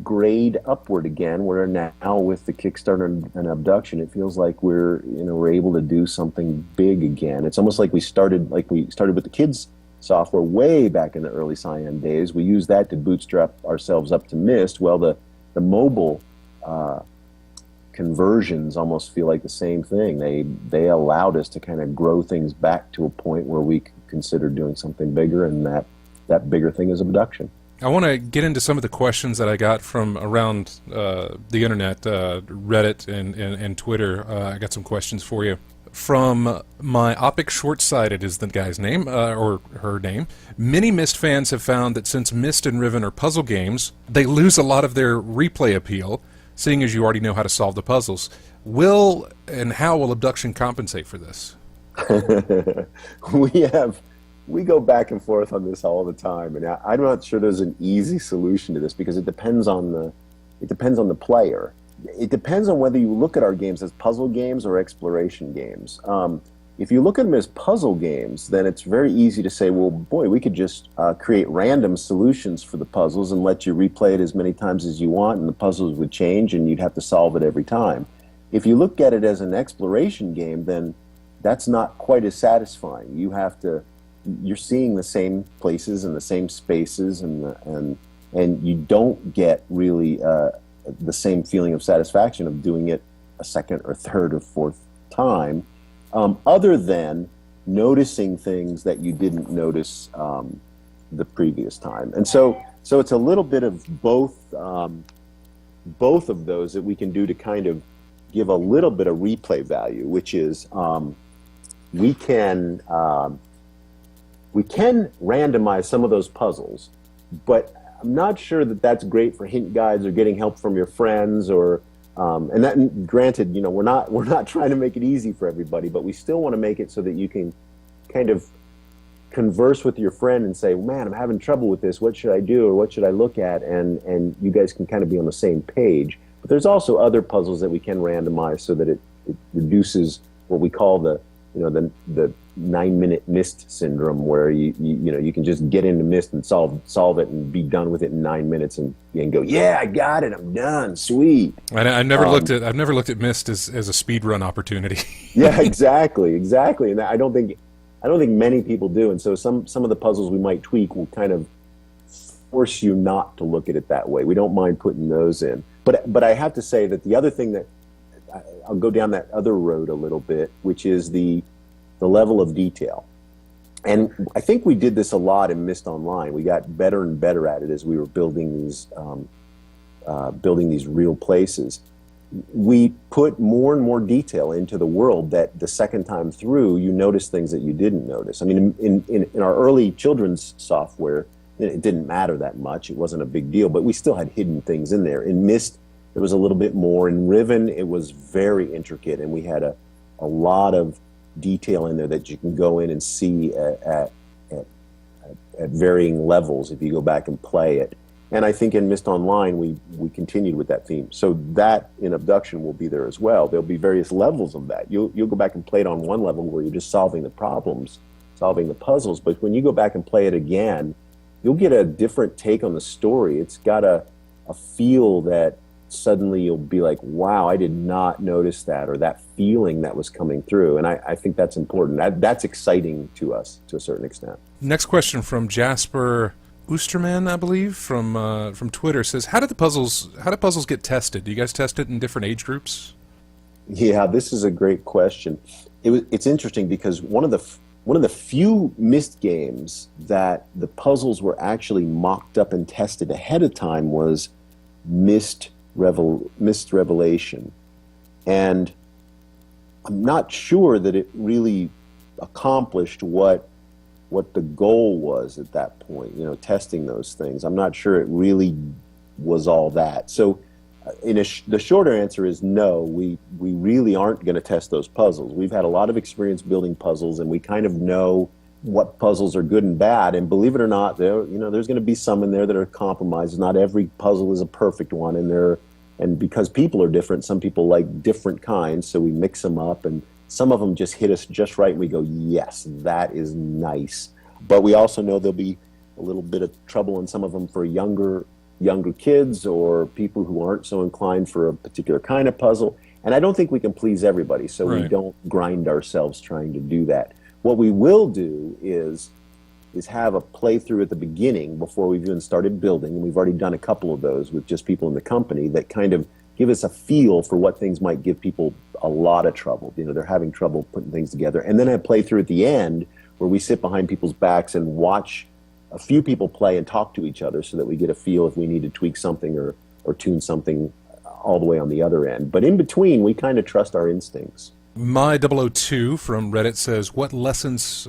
grade upward again, where now with the Kickstarter and Obduction, it feels like we're able to do something big again. It's almost like we started with the kids software way back in the early Cyan days. We used that to bootstrap ourselves up to Myst. Well, the mobile conversions almost feel like the same thing. They allowed us to kind of grow things back to a point where we could consider doing something bigger, and that bigger thing is Obduction.
I want to get into some of the questions that I got from around the internet, Reddit and Twitter. I got some questions for you. From Myopic Short-Sighted is the guy's name, or her name. Many Myst fans have found that since Myst and Riven are puzzle games, they lose a lot of their replay appeal, seeing as you already know how to solve the puzzles. Will and how will Obduction compensate for this? We go back and forth on this all the time, and I'm not sure there's an easy solution to this, because it depends on the player. It depends on whether you look at our games as puzzle games or exploration games. If you look at them as puzzle games, then it's very easy to say, well, boy, we could just create random solutions for the puzzles and let you replay it as many times as you want, and the puzzles would change, and you'd have to solve it every time. If you look at it as an exploration game, then that's not quite as satisfying. You're seeing the same places and the same spaces, and you don't get really the same feeling of satisfaction of doing it a second or third or fourth time, other than noticing things that you didn't notice the previous time. And so it's a little bit of both of those that we can do to kind of give a little bit of replay value, which is we can randomize some of those puzzles, but I'm not sure that that's great for hint guides or getting help from your friends or
And that, granted, we're not trying to make it easy for everybody, but we still want to make it so that you can kind of converse with your friend and say, man, I'm having trouble with this. What should I do, or what should I look at? And you guys can kind of be on the same page. But there's also other puzzles that we can randomize so that it reduces what we call the 9-minute Myst syndrome, where you can just get into Myst and solve it and be done with it in 9 minutes and go, yeah, I got it, I'm done, sweet.
And I've never looked at Myst as a speed run opportunity.
Yeah, exactly, and I don't think many people do. And so some of the puzzles we might tweak will kind of force you not to look at it that way. We don't mind putting those in, but I have to say that the other thing that I'll go down that other road a little bit, which is the level of detail. And I think we did this a lot in Myst Online. We got better and better at it as we were building these real places. We put more and more detail into the world that the second time through, you notice things that you didn't notice. I mean, in our early children's software, it didn't matter that much. It wasn't a big deal, but we still had hidden things in there. In Myst, there was a little bit more. In Riven, it was very intricate, and we had a lot of detail in there that you can go in and see at varying levels if you go back and play it. And I think in Myst Online, we continued with that theme. So that in Obduction will be there as well. There'll be various levels of that. You'll go back and play it on one level where you're just solving the problems, solving the puzzles. But when you go back and play it again, you'll get a different take on the story. It's got a feel that suddenly you'll be like, wow, I did not notice that, or that feeling that was coming through. And I think that's important. That's exciting to us to a certain extent.
Next question from Jasper Oosterman, I believe, from Twitter, says, how do puzzles get tested? Do you guys test it in different age groups?
Yeah, this is a great question. It's interesting because one of the few Myst games that the puzzles were actually mocked up and tested ahead of time was Myst Revelation. And I'm not sure that it really accomplished what the goal was at that point, testing those things. I'm not sure it really was all that. So the shorter answer is no, we really aren't going to test those puzzles. We've had a lot of experience building puzzles, and we kind of know what puzzles are good and bad. And believe it or not, there's going to be some in there that are compromises. Not every puzzle is a perfect one, and because people are different, some people like different kinds, so we mix them up, and some of them just hit us just right, and we go, yes, that is nice. But we also know there'll be a little bit of trouble in some of them for younger kids or people who aren't so inclined for a particular kind of puzzle. And I don't think we can please everybody, so
Right.
We don't grind ourselves trying to do that. What we will do is have a playthrough at the beginning before we've even started building, and we've already done a couple of those with just people in the company that kind of give us a feel for what things might give people a lot of trouble. They're having trouble putting things together. And then a playthrough at the end where we sit behind people's backs and watch a few people play and talk to each other so that we get a feel if we need to tweak something or tune something all the way on the other end. But in between, we kind of trust our instincts.
My002 from Reddit says, what lessons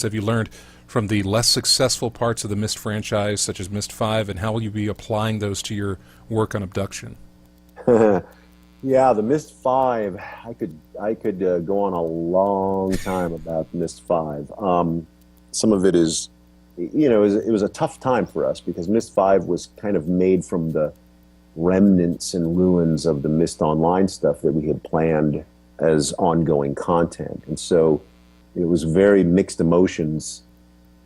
have you learned from the less successful parts of the Myst franchise, such as Myst 5, and how will you be applying those to your work on Obduction?
Yeah, the Myst 5, I could go on a long time about Myst 5. Some of it is, it was a tough time for us because Myst 5 was kind of made from the remnants and ruins of the Myst Online stuff that we had planned as ongoing content. And so it was very mixed emotions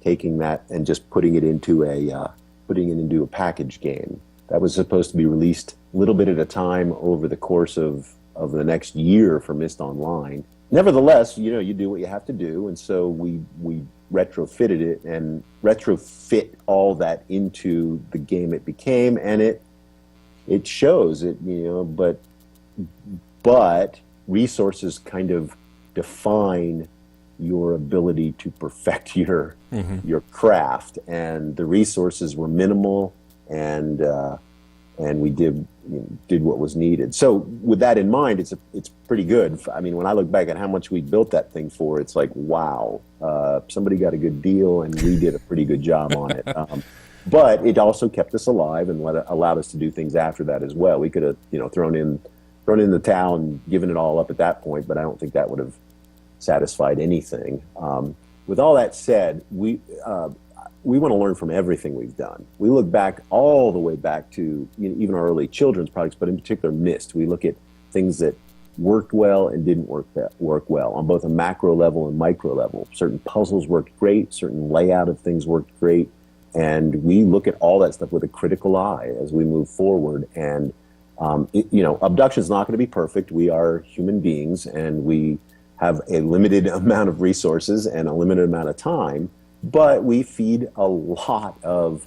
taking that and just putting it into a package game that was supposed to be released a little bit at a time over the course of the next year for Myst Online. Nevertheless, you do what you have to do, and so we retrofitted it and retrofit all that into the game it became, and it shows it, but resources kind of define your ability to perfect your craft, and the resources were minimal, and we did what was needed. So with that in mind, it's pretty good. I mean, when I look back at how much we built that thing for, it's like, wow, somebody got a good deal, and we did a pretty good job on it. But it also kept us alive and allowed us to do things after that as well. We could have, thrown in the towel and given it all up at that point, but I don't think that would have satisfied anything. With all that said, we want to learn from everything we've done. We look back all the way back to even our early children's products, but in particular Myst. We look at things that worked well and didn't work well on both a macro level and micro level. Certain puzzles worked great, certain layout of things worked great, and we look at all that stuff with a critical eye as we move forward. And Obduction is not going to be perfect. We are human beings, and we have a limited amount of resources and a limited amount of time, but we feed a lot of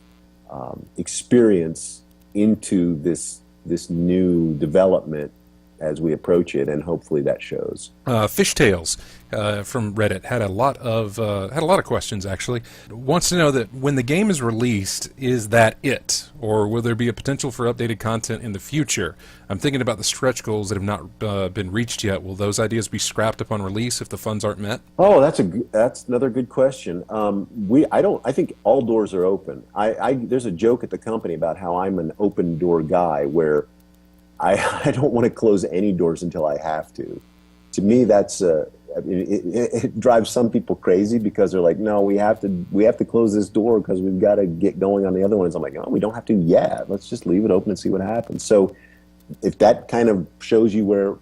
experience into this new development as we approach it, and hopefully that shows.
Fishtails from Reddit had a lot of questions actually. Wants to know that when the game is released, is that it, or will there be a potential for updated content in the future? I'm thinking about the stretch goals that have not been reached yet. Will those ideas be scrapped upon release if the funds aren't met?
Oh, that's another good question. I think all doors are open. There's a joke at the company about how I'm an open door guy, where I don't want to close any doors until I have to. To me, that's it drives some people crazy because they're like, no, we have to close this door because we've got to get going on the other ones. I'm like, no, we don't have to yet. Let's just leave it open and see what happens. So if that kind of shows you where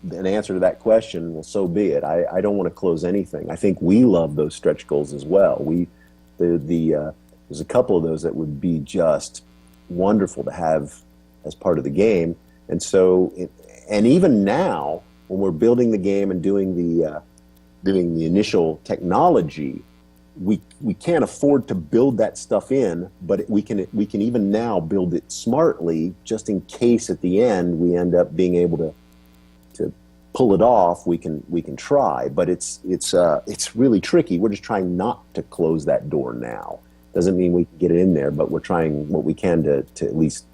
an answer to that question, well, so be it. I don't want to close anything. I think we love those stretch goals as well. There's a couple of those that would be just wonderful to have as part of the game. And so, and even now, when we're building the game and doing the initial technology, we can't afford to build that stuff in, but we can even now build it smartly, just in case at the end we end up being able to pull it off. We can try, but it's really tricky. We're just trying not to close that door now. Doesn't mean we can get it in there, but we're trying what we can to at least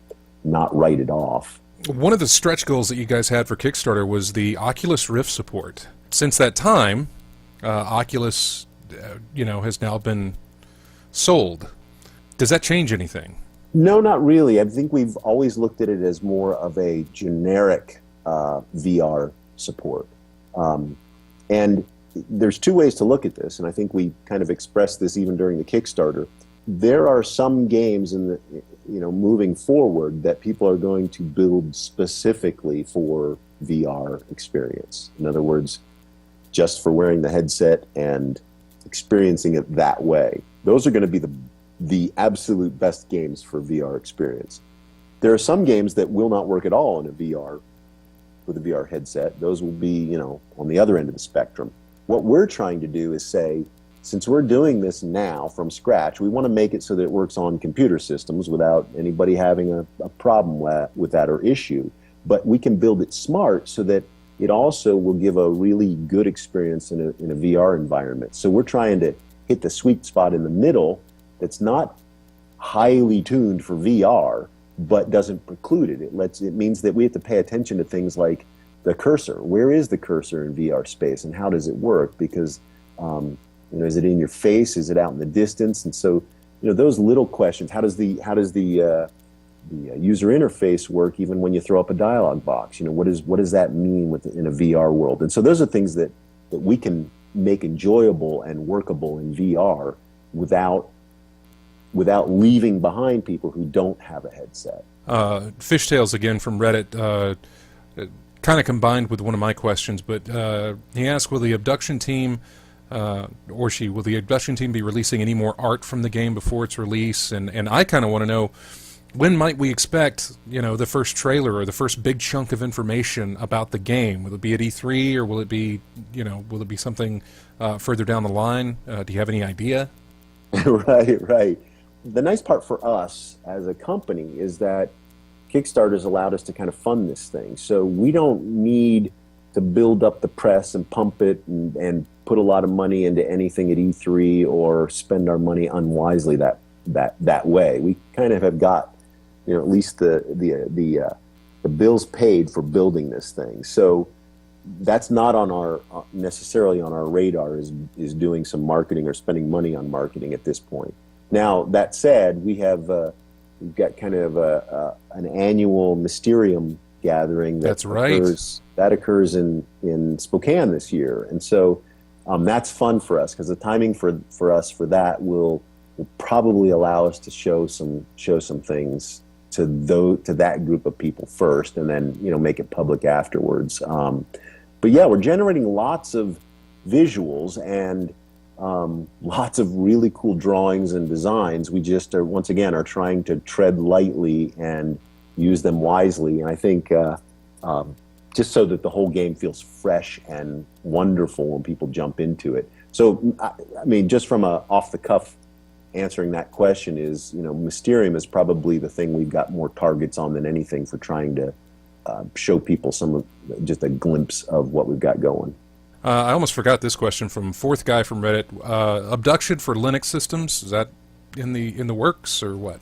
not write it off.
One of the stretch goals that you guys had for Kickstarter was the Oculus Rift support. Since that time, Oculus, has now been sold. Does that change anything?
No, not really. I think we've always looked at it as more of a generic VR support. And there's two ways to look at this, and I think we kind of expressed this even during the Kickstarter. There are some games in the moving forward that people are going to build specifically for VR experience. In other words, just for wearing the headset and experiencing it that way. Those are going to be the absolute best games for VR experience. There are some games that will not work at all in a VR with a VR headset. Those will be, on the other end of the spectrum. What we're trying to do is say, since we're doing this now from scratch, we want to make it so that it works on computer systems without anybody having a problem with that or issue. But we can build it smart so that it also will give a really good experience in a VR environment. So we're trying to hit the sweet spot in the middle that's not highly tuned for VR, but doesn't preclude it. It means that we have to pay attention to things like the cursor. Where is the cursor in VR space, and how does it work? Because is it in your face? Is it out in the distance? And so, those little questions. How does the user interface work even when you throw up a dialog box? What does that mean in a VR world? And so those are things that we can make enjoyable and workable in VR without leaving behind people who don't have a headset.
Fishtails again from Reddit, kind of combined with one of my questions, but he asked, will the Obduction team be releasing any more art from the game before its release? And I kind of want to know, when might we expect, the first trailer or the first big chunk of information about the game? Will it be at E3, or will it be something further down the line? Do you have any idea?
Right. The nice part for us as a company is that Kickstarter's allowed us to kind of fund this thing. So we don't need to build up the press and pump it and put a lot of money into anything at E3 or spend our money unwisely that way. We kind of have got, at least the bills paid for building this thing. So that's not on necessarily on our radar is doing some marketing or spending money on marketing at this point. Now that said, we've got kind of an annual Mysterium gathering
That's right.
occurs in Spokane this year, and so that's fun for us because the timing for us for that will probably allow us to show some things to that group of people first, and then make it public afterwards. But yeah, we're generating lots of visuals and lots of really cool drawings and designs. We just are trying to tread lightly and use them wisely, and I think just so that the whole game feels fresh and wonderful when people jump into it. So I mean, just from a off the cuff answering that question is, Mysterium is probably the thing we've got more targets on than anything for trying to show people just a glimpse of what we've got going.
I almost forgot this question from Fourth Guy from Reddit. Obduction for Linux systems, is that in the works or what?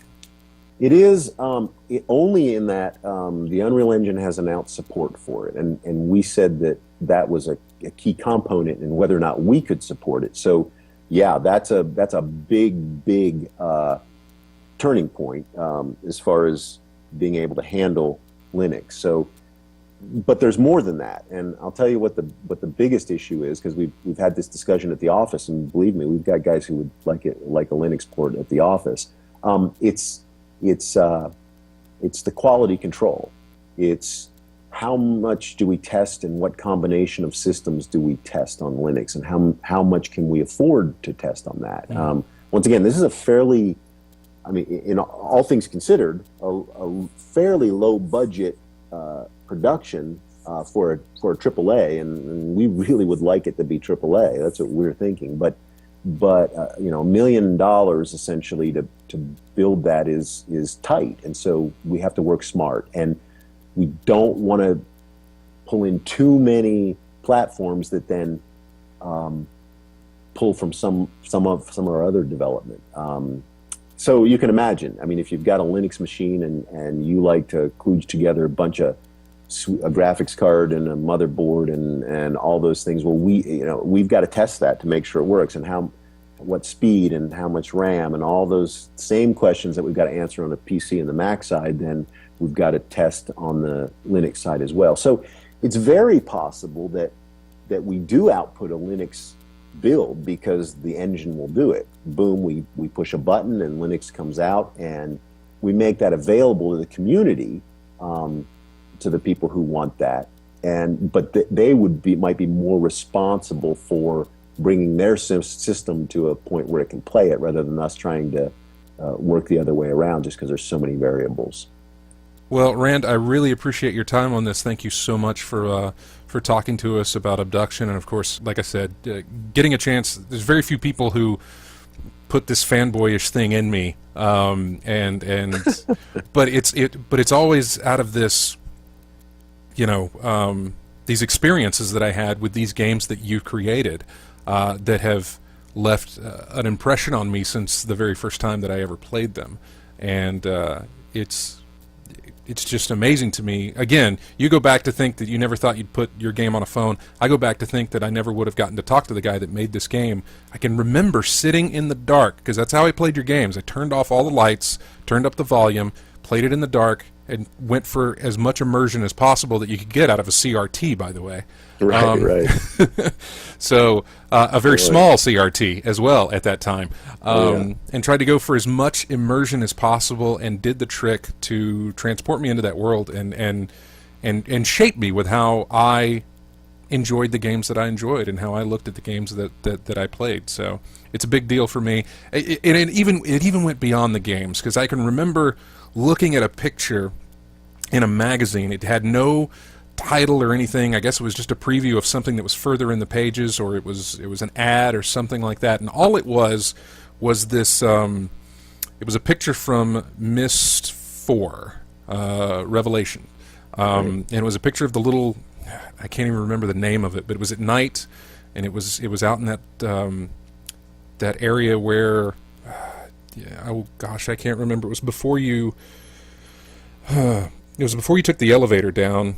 It is only in that the Unreal Engine has announced support for it, and we said that was a key component in whether or not we could support it. So yeah, that's a big turning point as far as being able to handle Linux. So, but there's more than that, and I'll tell you what the biggest issue is, because we've had this discussion at the office, and believe me, we've got guys who would like a Linux port at the office. It's the quality control. It's how much do we test and what combination of systems do we test on Linux, and how much can we afford to test on that? Mm-hmm. Once again, this is a fairly, I mean, in all things considered, a fairly low budget production for a AAA, and we really would like it to be AAA. That's what we're thinking. But $1 million essentially to build that is tight, and so we have to work smart, and we don't want to pull in too many platforms that then pull from some of our other development. So you can imagine, I mean, if you've got a Linux machine and you like to kludge together a bunch of a graphics card and a motherboard and all those things, well, we've got to test that to make sure it works, and what speed and how much RAM and all those same questions that we've got to answer on the PC and the Mac side, then we've got to test on the Linux side as well. So it's very possible that we do output a Linux build because the engine will do it. Boom, we push a button and Linux comes out, and we make that available to the community, to the people who want that. But they might be more responsible for bringing their system to a point where it can play it, rather than us trying to work the other way around just because there's so many variables.
Well, Rand, I really appreciate your time on this. Thank you so much for talking to us about Obduction, and of course, like I said, getting a chance. There's very few people who put this fanboyish thing in me, but it's always out of this, these experiences that I had with these games that you created, that have left an impression on me since the very first time that I ever played them, and it's just amazing to me. Again, you go back to think that you never thought you'd put your game on a phone. I go back to think that I never would have gotten to talk to the guy that made this game. I can remember sitting in the dark, because that's how I played your games. I turned off all the lights, turned up the volume, played it in the dark, and went for as much immersion as possible that you could get out of a CRT, by the way.
Right.
So a very small CRT as well at that time, and tried to go for as much immersion as possible, and did the trick to transport me into that world and shape me with how I enjoyed the games that I enjoyed and how I looked at the games that I played. So it's a big deal for me. It even went beyond the games, because I can remember looking at a picture in a magazine. It had no title or anything. I guess it was just a preview of something that was further in the pages, or it was an ad or something like that. And all it was this. It was a picture from Myst 4, Revelation, and it was a picture of the little. I can't even remember the name of it, but it was at night, and it was out in that area where. Oh gosh, I can't remember. It was before you. It was before you took the elevator down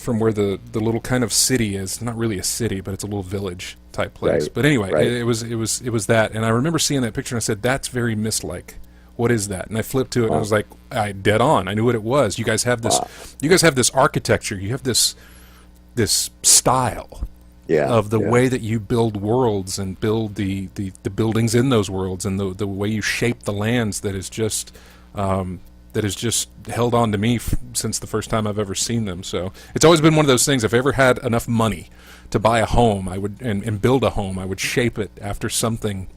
from where the little kind of city is. Not really a city, but it's a little village type place.
Right,
But anyway,
right.
it was that, and I remember seeing that picture and I said, "That's very Myst-like. What is that?" And I flipped to it and I was like, "I dead on. I knew what it was. You guys have this. You guys have this architecture. You have this style."
Yeah,
Of the
yeah.
way that you build worlds and build the buildings in those worlds, and the way you shape the lands, that is just held on to me since the first time I've ever seen them. So it's always been one of those things. If I ever had enough money to buy a home, I would and build a home, I would shape it after something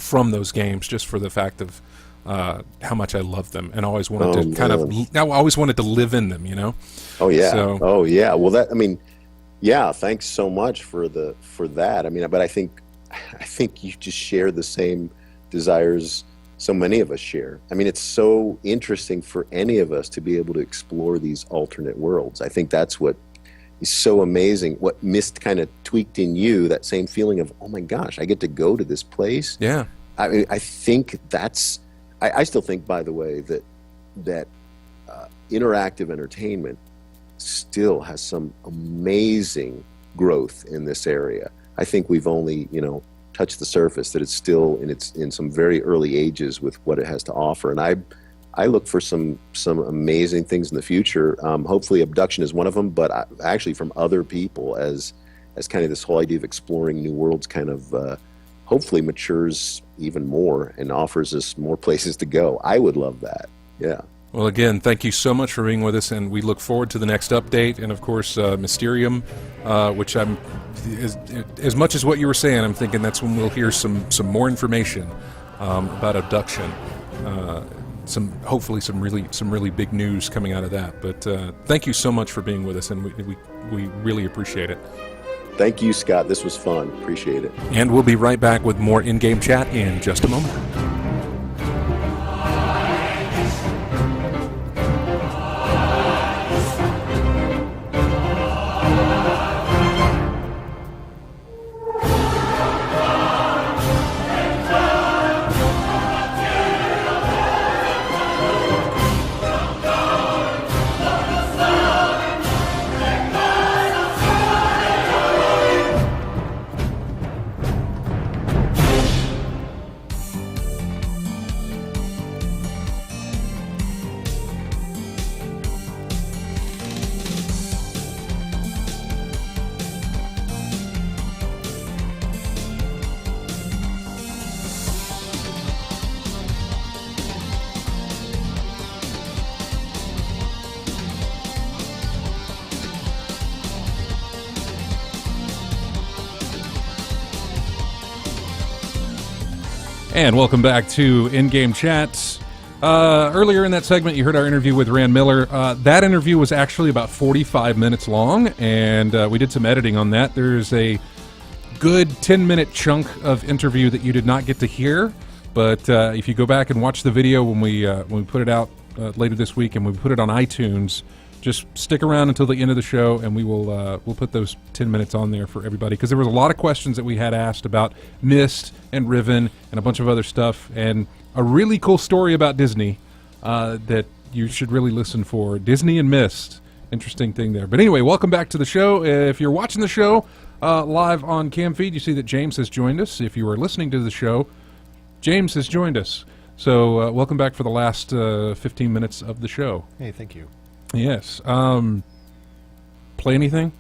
from those games, just for the fact of how much I love them, and always wanted I always wanted to live in them.
Oh yeah.
So,
oh yeah. Well, yeah. Thanks so much for that. I mean, but I think you just share the same desires so many of us share. I mean, it's so interesting for any of us to be able to explore these alternate worlds. I think that's what is so amazing. What Myst kind of tweaked in you, that same feeling of, oh my gosh, I get to go to this place.
yeah.
I mean, I think that's. I still think, by the way, that interactive entertainment still has some amazing growth in this area. I think we've only, touched the surface, that it's still in some very early ages with what it has to offer. And I look for some amazing things in the future. Hopefully Obduction is one of them, but actually from other people as kind of this whole idea of exploring new worlds kind of hopefully matures even more and offers us more places to go. I would love that. Yeah.
Well, again, thank you so much for being with us, and we look forward to the next update. And of course, Mysterium, which I'm as much as what you were saying, I'm thinking that's when we'll hear some more information about Obduction. Hopefully some really big news coming out of that. But thank you so much for being with us, and we really appreciate it.
Thank you, Scott. This was fun. Appreciate it.
And we'll be right back with more in-game chat in just a moment. And welcome back to In-Game Chat. Earlier in that segment, you heard our interview with Rand Miller. That interview was actually about 45 minutes long, and we did some editing on that. There's a good 10-minute chunk of interview that you did not get to hear, but if you go back and watch the video when we put it out later this week and we put it on iTunes, just stick around until the end of the show, and we'll put those 10 minutes on there for everybody, because there was a lot of questions that we had asked about Myst and Riven and a bunch of other stuff, and a really cool story about Disney that you should really listen for. Disney and Myst. Interesting thing there. But anyway, welcome back to the show. If you're watching the show live on CamFeed, you see that James has joined us. If you are listening to the show, James has joined us. So welcome back for the last 15 minutes of the show.
Hey, thank you.
Yes. Play anything?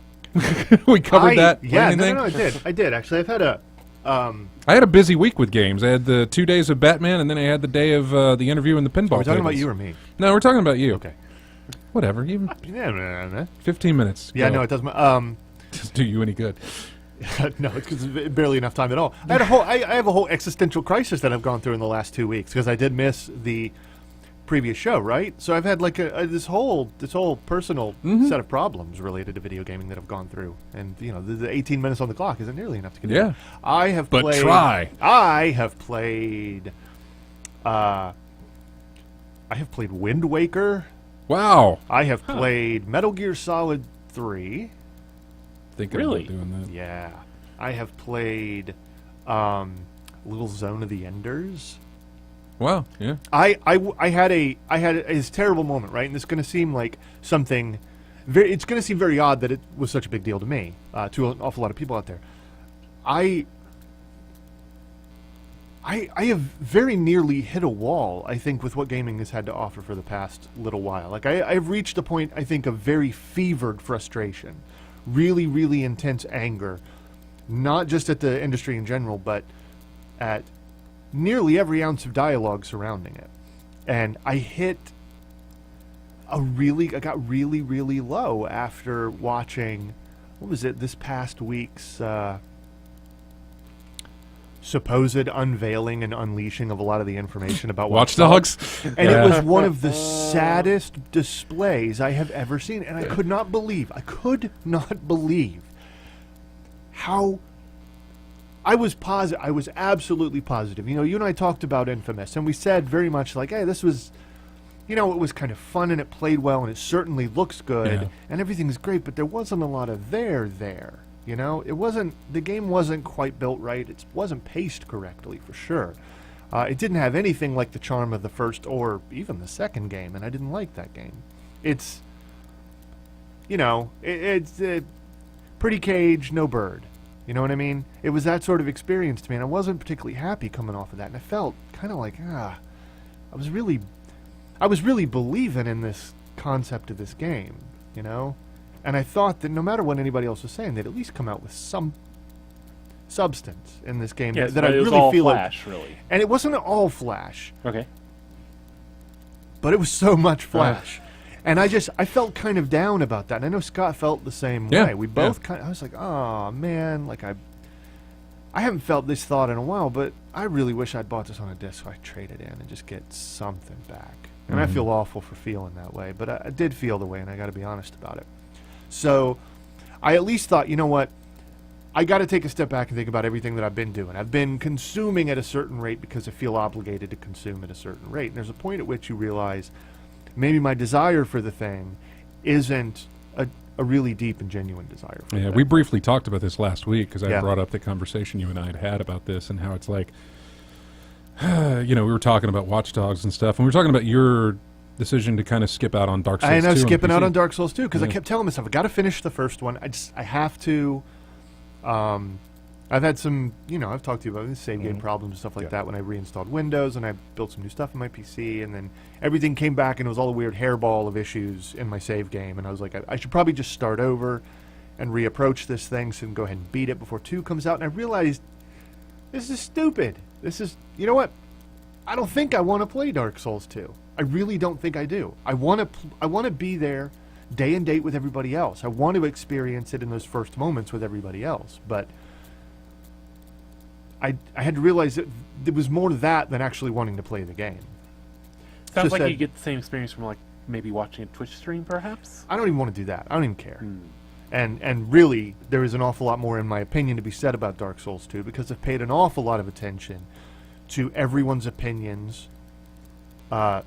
We covered that. Play
Yeah,
anything?
no, I did. Actually, I've had a...
I had a busy week with games. I had the 2 days of Batman, and then I had the day of the interview in the pinball.
Are we talking about
tables.
you or me?
No, we're talking about you.
Okay.
Whatever. Even
Yeah,
15 minutes.
yeah,
Go.
no, it doesn't...
Doesn't do you any good.
no, it's 'cause it's barely enough time at all. I have a whole existential crisis that I've gone through in the last 2 weeks, because I did miss the previous show, right? So I've had like this whole personal set of problems related to video gaming that I've gone through, and the 18 minutes on the clock isn't nearly enough to get
Yeah.
into. I have
But
played.
try.
I have played. I have played Wind Waker.
Wow.
I have played Metal Gear Solid 3.
Thinking
Really?
about doing that.
Yeah, I have played Little Zone of the Enders.
Wow. Yeah.
I had this terrible moment, right? And it's going to seem like something it's going to seem very odd that it was such a big deal to me, to an awful lot of people out there. I have very nearly hit a wall, I think, with what gaming has had to offer for the past little while. Like, I've reached a point, I think, of very fevered frustration. Really, really intense anger. Not just at the industry in general, but at nearly every ounce of dialogue surrounding it. And I got really, really low after watching, what was it, this past week's supposed unveiling and unleashing of a lot of the information about
Watch Dogs.
And it was one of the saddest displays I have ever seen. And I could not believe how I was positive. I was absolutely positive. You know, you and I talked about Infamous, and we said very much like, hey, this was, you know, it was kind of fun and it played well and it certainly looks good and everything's great, but there wasn't a lot of there. You know, the game wasn't quite built right. It wasn't paced correctly, for sure. It didn't have anything like the charm of the first or even the second game, and I didn't like that game. It's, you know, it's pretty cage, no bird. You know what I mean? It was that sort of experience to me, and I wasn't particularly happy coming off of that, and I felt kind of like, I was really believing in this concept of this game, you know? And I thought that no matter what anybody else was saying, they'd at least come out with some substance in this game that I really
all
feel
Flash,
like.
really.
And it wasn't all Flash,
Okay.
but it was so much Flash. And I felt kind of down about that. And I know Scott felt the same way. We both I was like, oh man, like I haven't felt this thought in a while, but I really wish I'd bought this on a disc so I trade it in and just get something back. And I feel awful for feeling that way, but I did feel the way, and I got to be honest about it. So I at least thought, you know what, I got to take a step back and think about everything that I've been doing. I've been consuming at a certain rate because I feel obligated to consume at a certain rate. And there's a point at which you realize maybe my desire for the thing isn't a really deep and genuine desire for it.
Yeah, we briefly talked about this last week because I brought up the conversation you and I had about this and how it's like, you know, we were talking about Watch Dogs and stuff, and we were talking about your decision to kind of skip out on Dark Souls 2.
I know, skipping out on Dark Souls 2 because I kept telling myself, I got to finish the first one. I have to. I've had some, you know, I've talked to you about save game problems and stuff like that when I reinstalled Windows and I built some new stuff in my PC, and then everything came back and it was all a weird hairball of issues in my save game, and I was like, I should probably just start over and reapproach this thing so I can go ahead and beat it before 2 comes out. And I realized this is stupid. This is, you know what? I don't think I want to play Dark Souls 2. I really don't think I do. I want to be there day and date with everybody else. I want to experience it in those first moments with everybody else. But I had to realize that there was more to that than actually wanting to play the game.
Sounds like you get the same experience from like maybe watching a Twitch stream, perhaps?
I don't even want to do that. I don't even care. And really, there is an awful lot more, in my opinion, to be said about Dark Souls 2 because I've paid an awful lot of attention to everyone's opinions,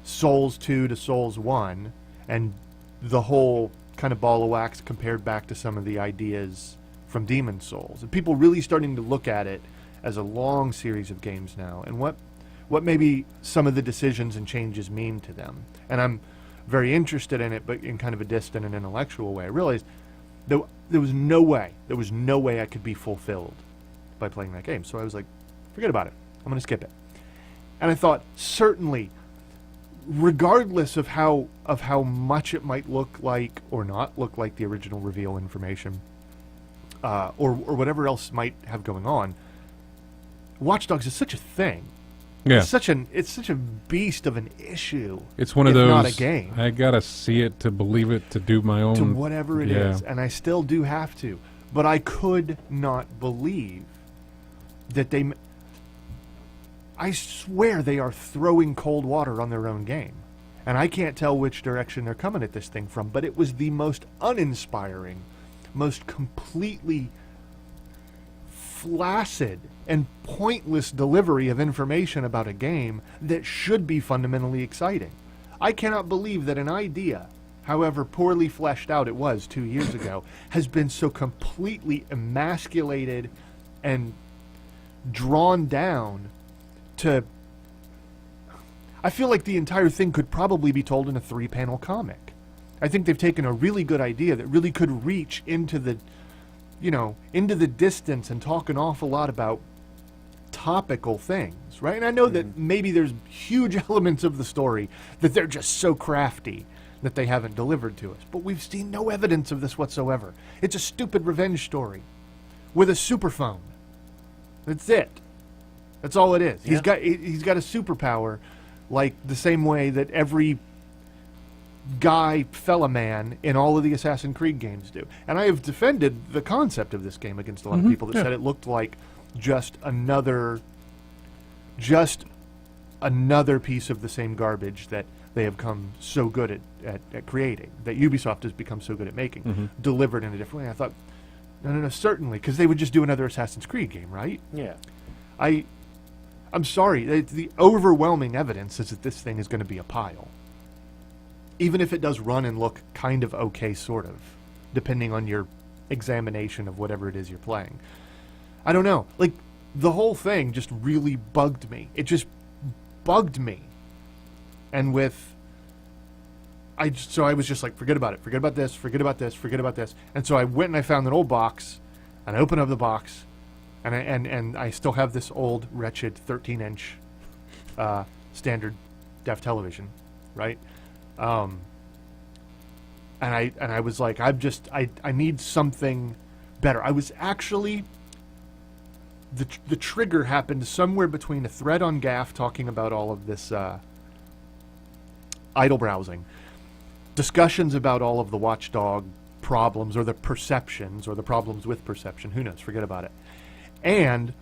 Souls 2 to Souls 1, and the whole kind of ball of wax compared back to some of the ideas from Demon Souls. And people really starting to look at it as a long series of games now, and what maybe some of the decisions and changes mean to them. And I'm very interested in it, but in kind of a distant and intellectual way. I realized there was no way I could be fulfilled by playing that game. So I was like, forget about it. I'm going to skip it. And I thought, certainly, regardless of how much it might look like or not look like the original reveal information, or whatever else might have going on, Watch Dogs is such a thing.
Yeah.
It's such a beast of an issue.
It's one of
if
those.
Not a game.
I gotta see it to believe it, to do my own.
To whatever it is, and I still do have to. But I could not believe that they. I swear they are throwing cold water on their own game, and I can't tell which direction they're coming at this thing from. But it was the most uninspiring, most completely flaccid and pointless delivery of information about a game that should be fundamentally exciting. I cannot believe that an idea, however poorly fleshed out it was 2 years ago, has been so completely emasculated and drawn down to... I feel like the entire thing could probably be told in a 3-panel comic. I think they've taken a really good idea that really could reach into the, into the distance and talk an awful lot about topical things, right? And I know that maybe there's huge elements of the story that they're just so crafty that they haven't delivered to us. But we've seen no evidence of this whatsoever. It's a stupid revenge story with a superphone. That's it. That's all it is.
Yeah.
He's got a superpower, like the same way that every fella man in all of the Assassin's Creed games do. And I have defended the concept of this game against a lot of people that said it looked like just another piece of the same garbage that they have come so good at creating, that Ubisoft has become so good at making, delivered in a different way. I thought, no, certainly, because they would just do another Assassin's Creed game, right?
Yeah.
I'm sorry, the overwhelming evidence is that this thing is going to be a pile. Even if it does run and look kind of okay, sort of, depending on your examination of whatever it is you're playing. I don't know. Like, the whole thing just really bugged me. It just bugged me. And so I was just like, forget about it. Forget about this. Forget about this. Forget about this. And so I went and I found an old box, and I opened up the box, and I still have this old, wretched 13-inch standard def television, right? And I was like, I need something better. I was actually, the trigger happened somewhere between a thread on Gaff talking about all of this idle browsing, discussions about all of the Watchdog problems or the perceptions or the problems with perception, who knows, forget about it, and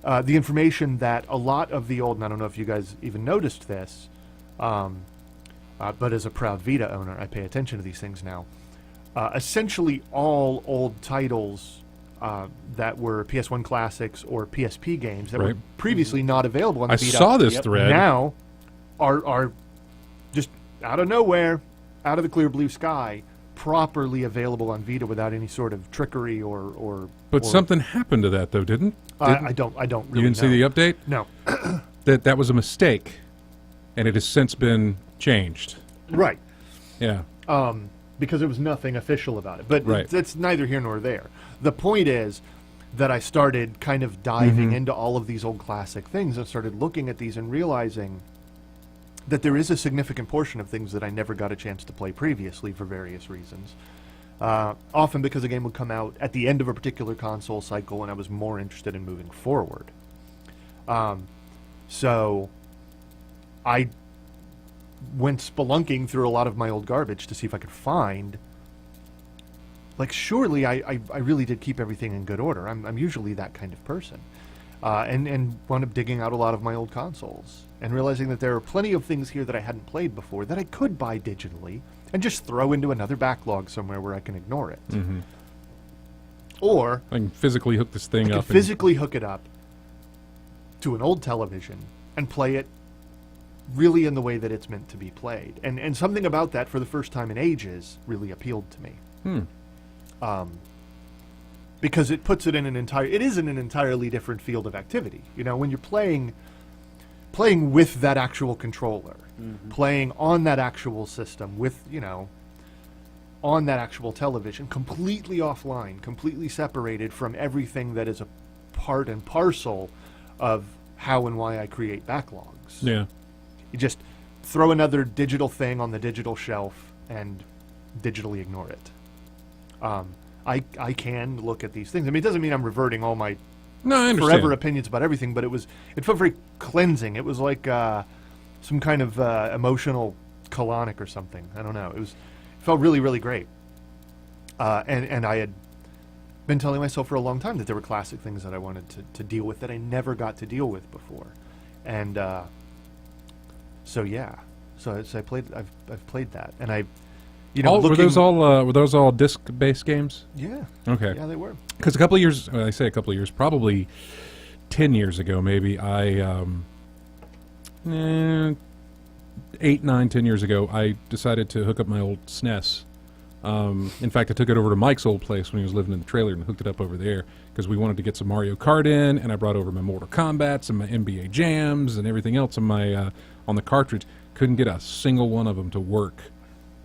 the information that a lot of the old, and I don't know if you guys even noticed this, but as a proud Vita owner, I pay attention to these things now. Essentially all old titles that were PS1 classics or PSP games that were previously not available on the Vita.
I saw this thread.
Now are just out of nowhere, out of the clear blue sky, properly available on Vita without any sort of trickery or
But something happened to that, though, didn't?
I don't really know.
You didn't see the update?
No.
That was a mistake, and it has since been changed.
Right.
Yeah.
Because there was nothing official about it. But
Right.
that's neither here nor there. The point is that I started kind of diving into all of these old classic things and started looking at these and realizing that there is a significant portion of things that I never got a chance to play previously for various reasons. Often because a game would come out at the end of a particular console cycle and I was more interested in moving forward. So I went spelunking through a lot of my old garbage to see if I could find, like, surely I really did keep everything in good order. I'm usually that kind of person. And wound up digging out a lot of my old consoles and realizing that there are plenty of things here that I hadn't played before that I could buy digitally and just throw into another backlog somewhere where I can ignore it. Or
I can physically hook this thing
I
up.
can physically hook it up to an old television and play it really in the way that it's meant to be played. And something about that for the first time in ages really appealed to me. Because it puts it in it is in an entirely different field of activity. You know, when you're playing with that actual controller, playing on that actual system with, on that actual television, completely offline, completely separated from everything that is a part and parcel of how and why I create backlogs.
Yeah.
You just throw another digital thing on the digital shelf and digitally ignore it. I can look at these things. I mean, it doesn't mean I'm reverting all my
No, I understand.
forever opinions about everything, but it felt very cleansing. It was like some kind of emotional colonic or something. I don't know. It felt really, really great. And I had been telling myself for a long time that there were classic things that I wanted to deal with that I never got to deal with before. And so yeah, so I played. I've played that, and I,
were those all disc-based games?
Yeah.
Okay.
Yeah, they were.
Because a couple of years, I say a couple of years, probably 10 years ago, maybe, 10 years ago, I decided to hook up my old SNES. In fact, I took it over to Mike's old place when he was living in the trailer and hooked it up over there because we wanted to get some Mario Kart in, and I brought over my Mortal Kombats and my NBA Jams and everything else on my on the cartridge. Couldn't get a single one of them to work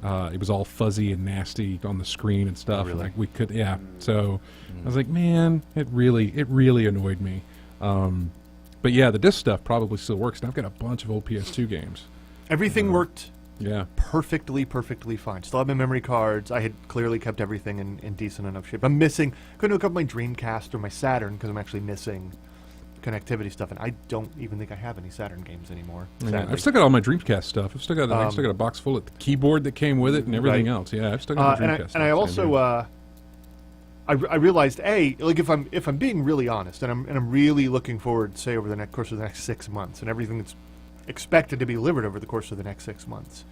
It was all fuzzy and nasty on the screen and stuff.
Really?
Like we could, yeah. So I was like, man, it really annoyed me. But yeah, the disc stuff probably still works. And I've got a bunch of old PS2 games.
Everything worked
Yeah.
perfectly fine. Still have my memory cards. I had clearly kept everything in decent enough shape. I'm missing, couldn't hook up my Dreamcast or my Saturn because I'm actually missing connectivity stuff, and I don't even think I have any Saturn games anymore.
Yeah,
sadly.
I've still got all my Dreamcast stuff. I've still got a box full of the keyboard that came with it and everything
Right.
else. Yeah, I've still got the Dreamcast.
And I also I realized like if I'm being really honest, and I'm really looking forward, say, over the course of the next 6 months, and everything that's expected to be delivered over the course of the next 6 months.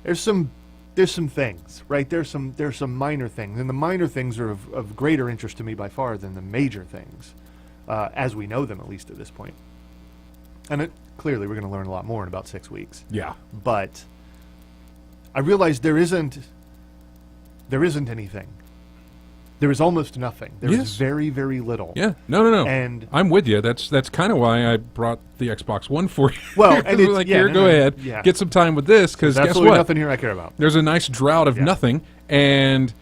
There's some things, right? There's some minor things, and the minor things are of greater interest to me by far than the major things, as we know them, at least at this point. And clearly, we're going to learn a lot more in about 6 weeks.
Yeah.
But I realized there isn't anything. There is almost nothing. There is
Yes.
very, very little.
Yeah. No.
And
I'm with you. That's kind of why I brought the Xbox One for you.
Well,
'Cause
and
we're
it's-
like,
yeah,
here,
no,
go
no,
ahead,
yeah.
get some time with this, because
there's
guess
absolutely
what?
nothing here I care about.
There's a nice drought of
Yeah.
nothing, and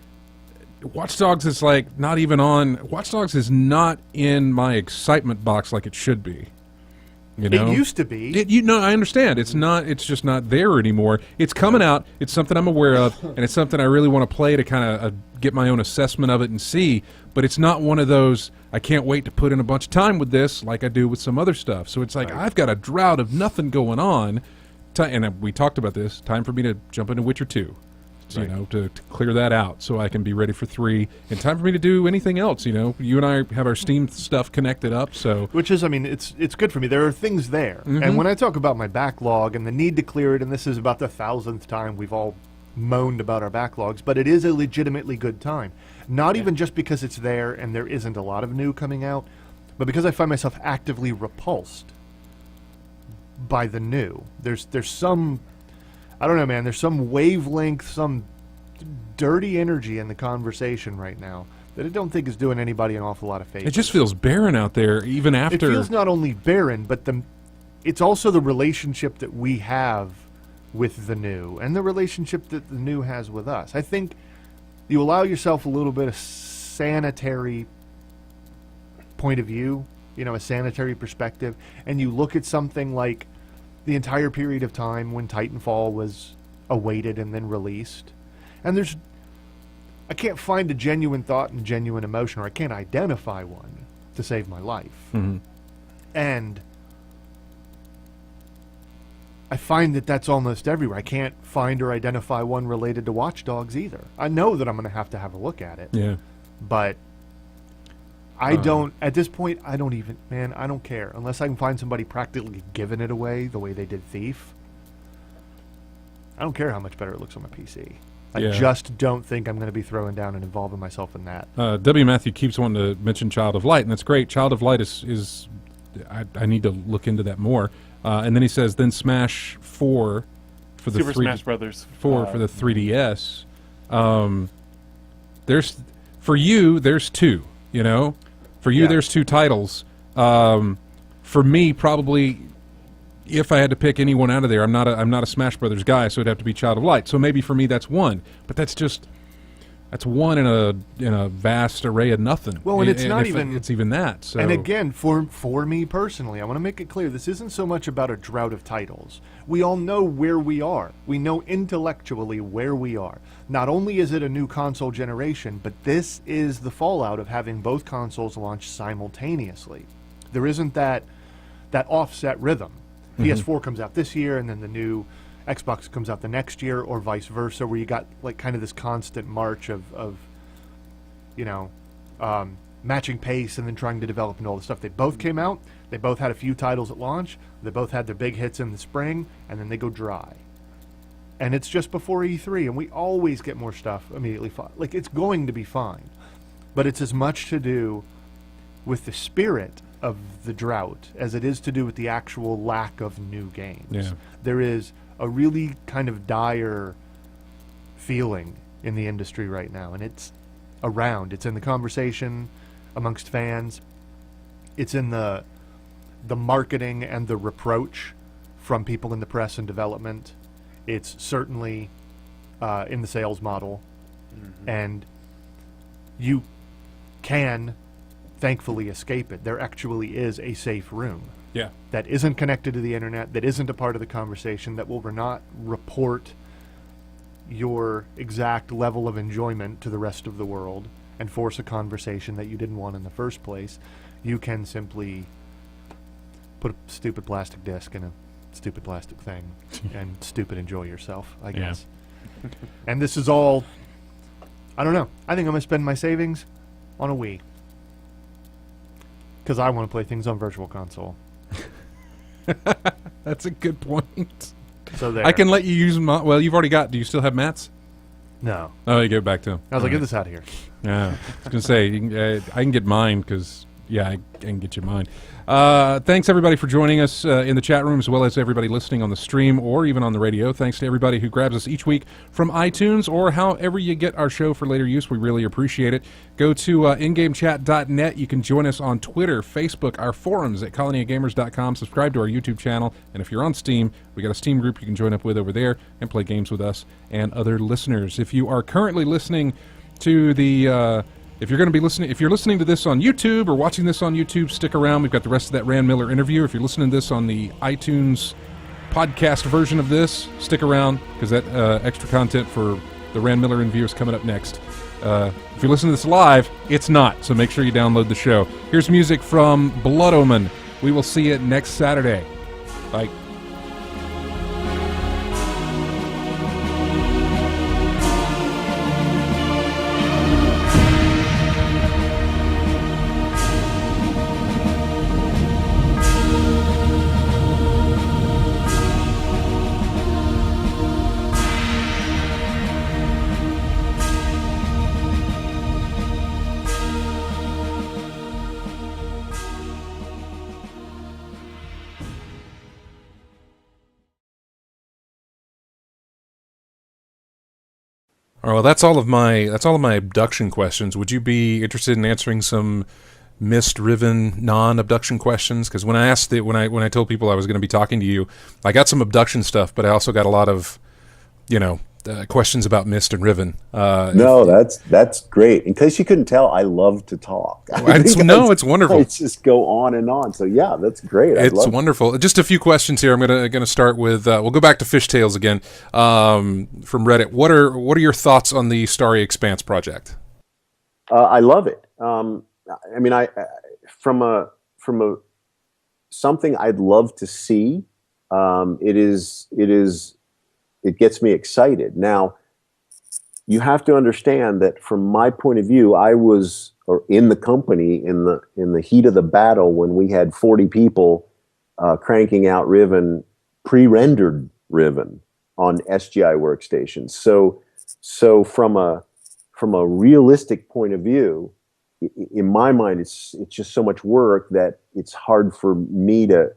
Watch Dogs is like not even on. Watch Dogs is not in my excitement box like it should be. You know?
It used to be.
I understand. It's not. It's just not there anymore. It's coming out. It's something I'm aware of, and it's something I really want to play to kind of get my own assessment of it and see. But it's not one of those. I can't wait to put in a bunch of time with this, like I do with some other stuff. So it's like I've got a drought of nothing going on, and we talked about this. Time for me to jump into Witcher 2. So,
Right.
to clear that out so I can be ready for 3, and time for me to do anything else. You and I have our Steam stuff connected up, so
Which is, I mean, it's good for me. There are things there. And when I talk about my backlog and the need to clear it, and this is about the 1,000th time we've all moaned about our backlogs, but it is a legitimately good time. Not even just because it's there and there isn't a lot of new coming out, but because I find myself actively repulsed by the new. There's some, I don't know, man, there's some wavelength, some dirty energy in the conversation right now that I don't think is doing anybody an awful lot of favors.
it just feels barren out there, even
It
after.
feels not only barren, but it's also the relationship that we have with the new and the relationship that the new has with us. I think you allow yourself a little bit of sanitary point of view, a sanitary perspective, and you look at something like the entire period of time when Titanfall was awaited and then released. And I can't find a genuine thought and genuine emotion, or I can't identify one to save my life.
Mhm.
And I find that that's almost everywhere. I can't find or identify one related to Watch Dogs either. I know that I'm going to have a look at it,
Yeah.
but I don't, at this point, I don't care. Unless I can find somebody practically giving it away the way they did Thief, I don't care how much better it looks on my PC. I
Yeah.
just don't think I'm going to be throwing down and involving myself in that.
W. Matthew keeps wanting to mention Child of Light, and that's great. Child of Light is I need to look into that more. And then he says, then Smash 4 for the
Super Smash Brothers
4 for the 3DS. There's there's 2. For you,
Yeah.
there's 2 titles. For me, probably, if I had to pick anyone out of there, I'm not a Smash Brothers guy, so it'd have to be Child of Light. So maybe for me, that's one. But that's one in a vast array of nothing.
Well, and it's not
if
even-
it's even that. So
And again, for me personally, I want to make it clear, this isn't so much about a drought of titles. We all know where we are. We know intellectually where we are. Not only is it a new console generation, but this is the fallout of having both consoles launch simultaneously. There isn't that offset rhythm. PS4 comes out this year, and then the new Xbox comes out the next year, or vice versa, where you got like kind of this constant march of matching pace and then trying to develop and all the stuff. They both came out. They both had a few titles at launch. They both had their big hits in the spring, and then they go dry. And it's just before E3, and we always get more stuff immediately. Like, it's going to be fine. But it's as much to do with the spirit of the drought as it is to do with the actual lack of new games.
Yeah.
There is a really kind of dire feeling in the industry right now, and it's around. It's in the conversation amongst fans. It's in the marketing and the reproach from people in the press and development. It's certainly in the sales model, and you can thankfully escape it. There actually is a safe room
Yeah.
that isn't connected to the internet, that isn't a part of the conversation, that will not report your exact level of enjoyment to the rest of the world and force a conversation that you didn't want in the first place. You can simply put a stupid plastic disc in a stupid plastic thing and stupid enjoy yourself, I
Yeah.
guess. And this is all, I don't know. I think I'm going to spend my savings on a Wii. Because I want to play things on Virtual Console.
That's a good point.
So there.
I can let you use my. Well, you've already got. Do you still have Matt's?
No.
Oh, you give it back to him.
I was like,
All
get this out of here.
Yeah, I was gonna say I can get mine because I can get you mine. Thanks everybody for joining us in the chat room, as well as everybody listening on the stream or even on the radio. Thanks to everybody who grabs us each week from iTunes or however you get our show for later use. We really appreciate it. Go to ingamechat.net. You can join us on Twitter, Facebook, our forums at colonyofgamers.com. Subscribe to our YouTube channel, and if you're on Steam, we got a Steam group you can join up with over there and play games with us and other listeners. If you are currently listening to the if you're listening to this on YouTube or watching this on YouTube, stick around. We've got the rest of that Rand Miller interview. If you're listening to this on the iTunes podcast version of this, stick around because that extra content for the Rand Miller interview is coming up next. If you're listening to this live, it's not, so make sure you download the show. Here's music from Blood Omen. We will see you next Saturday. Bye. All right, well, that's all of my abduction questions. Would you be interested in answering some Myst Riven non-abduction questions? Because when I told people I was going to be talking to you, I got some abduction stuff, but I also got a lot of, questions about Myst and Riven.
No, that's great. In case you couldn't tell, I love to talk.
It's wonderful.
I just go on and on. So yeah, that's great.
It's wonderful. Just a few questions here. I'm gonna start with. We'll go back to Fishtails again from Reddit. What are your thoughts on the Starry Expanse project?
I love it. I mean, from a something I'd love to see. It gets me excited. Now, you have to understand that from my point of view, I was in the company in the heat of the battle when we had 40 people cranking out Riven, pre-rendered Riven on SGI workstations. So from a realistic point of view, in my mind, it's just so much work that it's hard for me to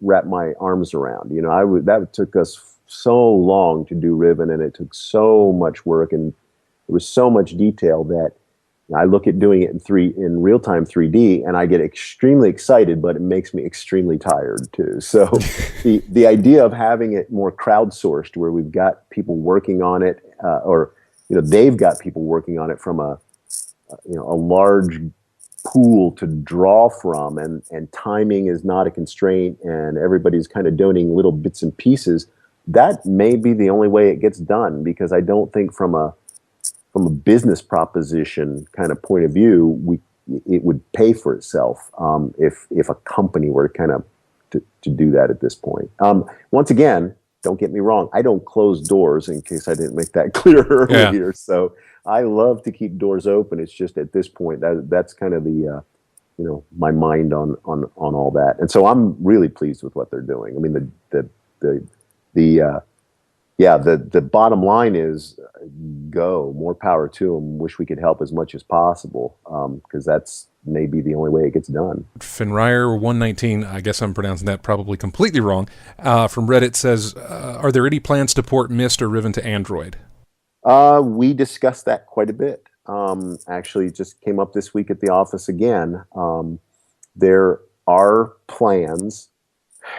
wrap my arms around. That took us so long to do Riven, and it took so much work, and there was so much detail that I look at doing it in real-time 3D, and I get extremely excited, but it makes me extremely tired too. So the idea of having it more crowdsourced, where we've got people working on it, or they've got people working on it from a large pool to draw from, and timing is not a constraint, and everybody's kind of donating little bits and pieces. That may be the only way it gets done, because I don't think from a business proposition kind of point of view, it would pay for itself if a company were kind of to do that at this point. Once again, don't get me wrong, I don't close doors, in case I didn't make that clear earlier. Yeah. So I love to keep doors open. It's just at this point that's kind of the my mind on all that, and so I'm really pleased with what they're doing. I mean, the bottom line is go, more power to them. Wish we could help as much as possible, because that's maybe the only way it gets done.
Finryer119, I guess I'm pronouncing that probably completely wrong, from Reddit says, are there any plans to port Myst or Riven to Android?
We discussed that quite a bit. Actually, just came up this week at the office again. There are plans.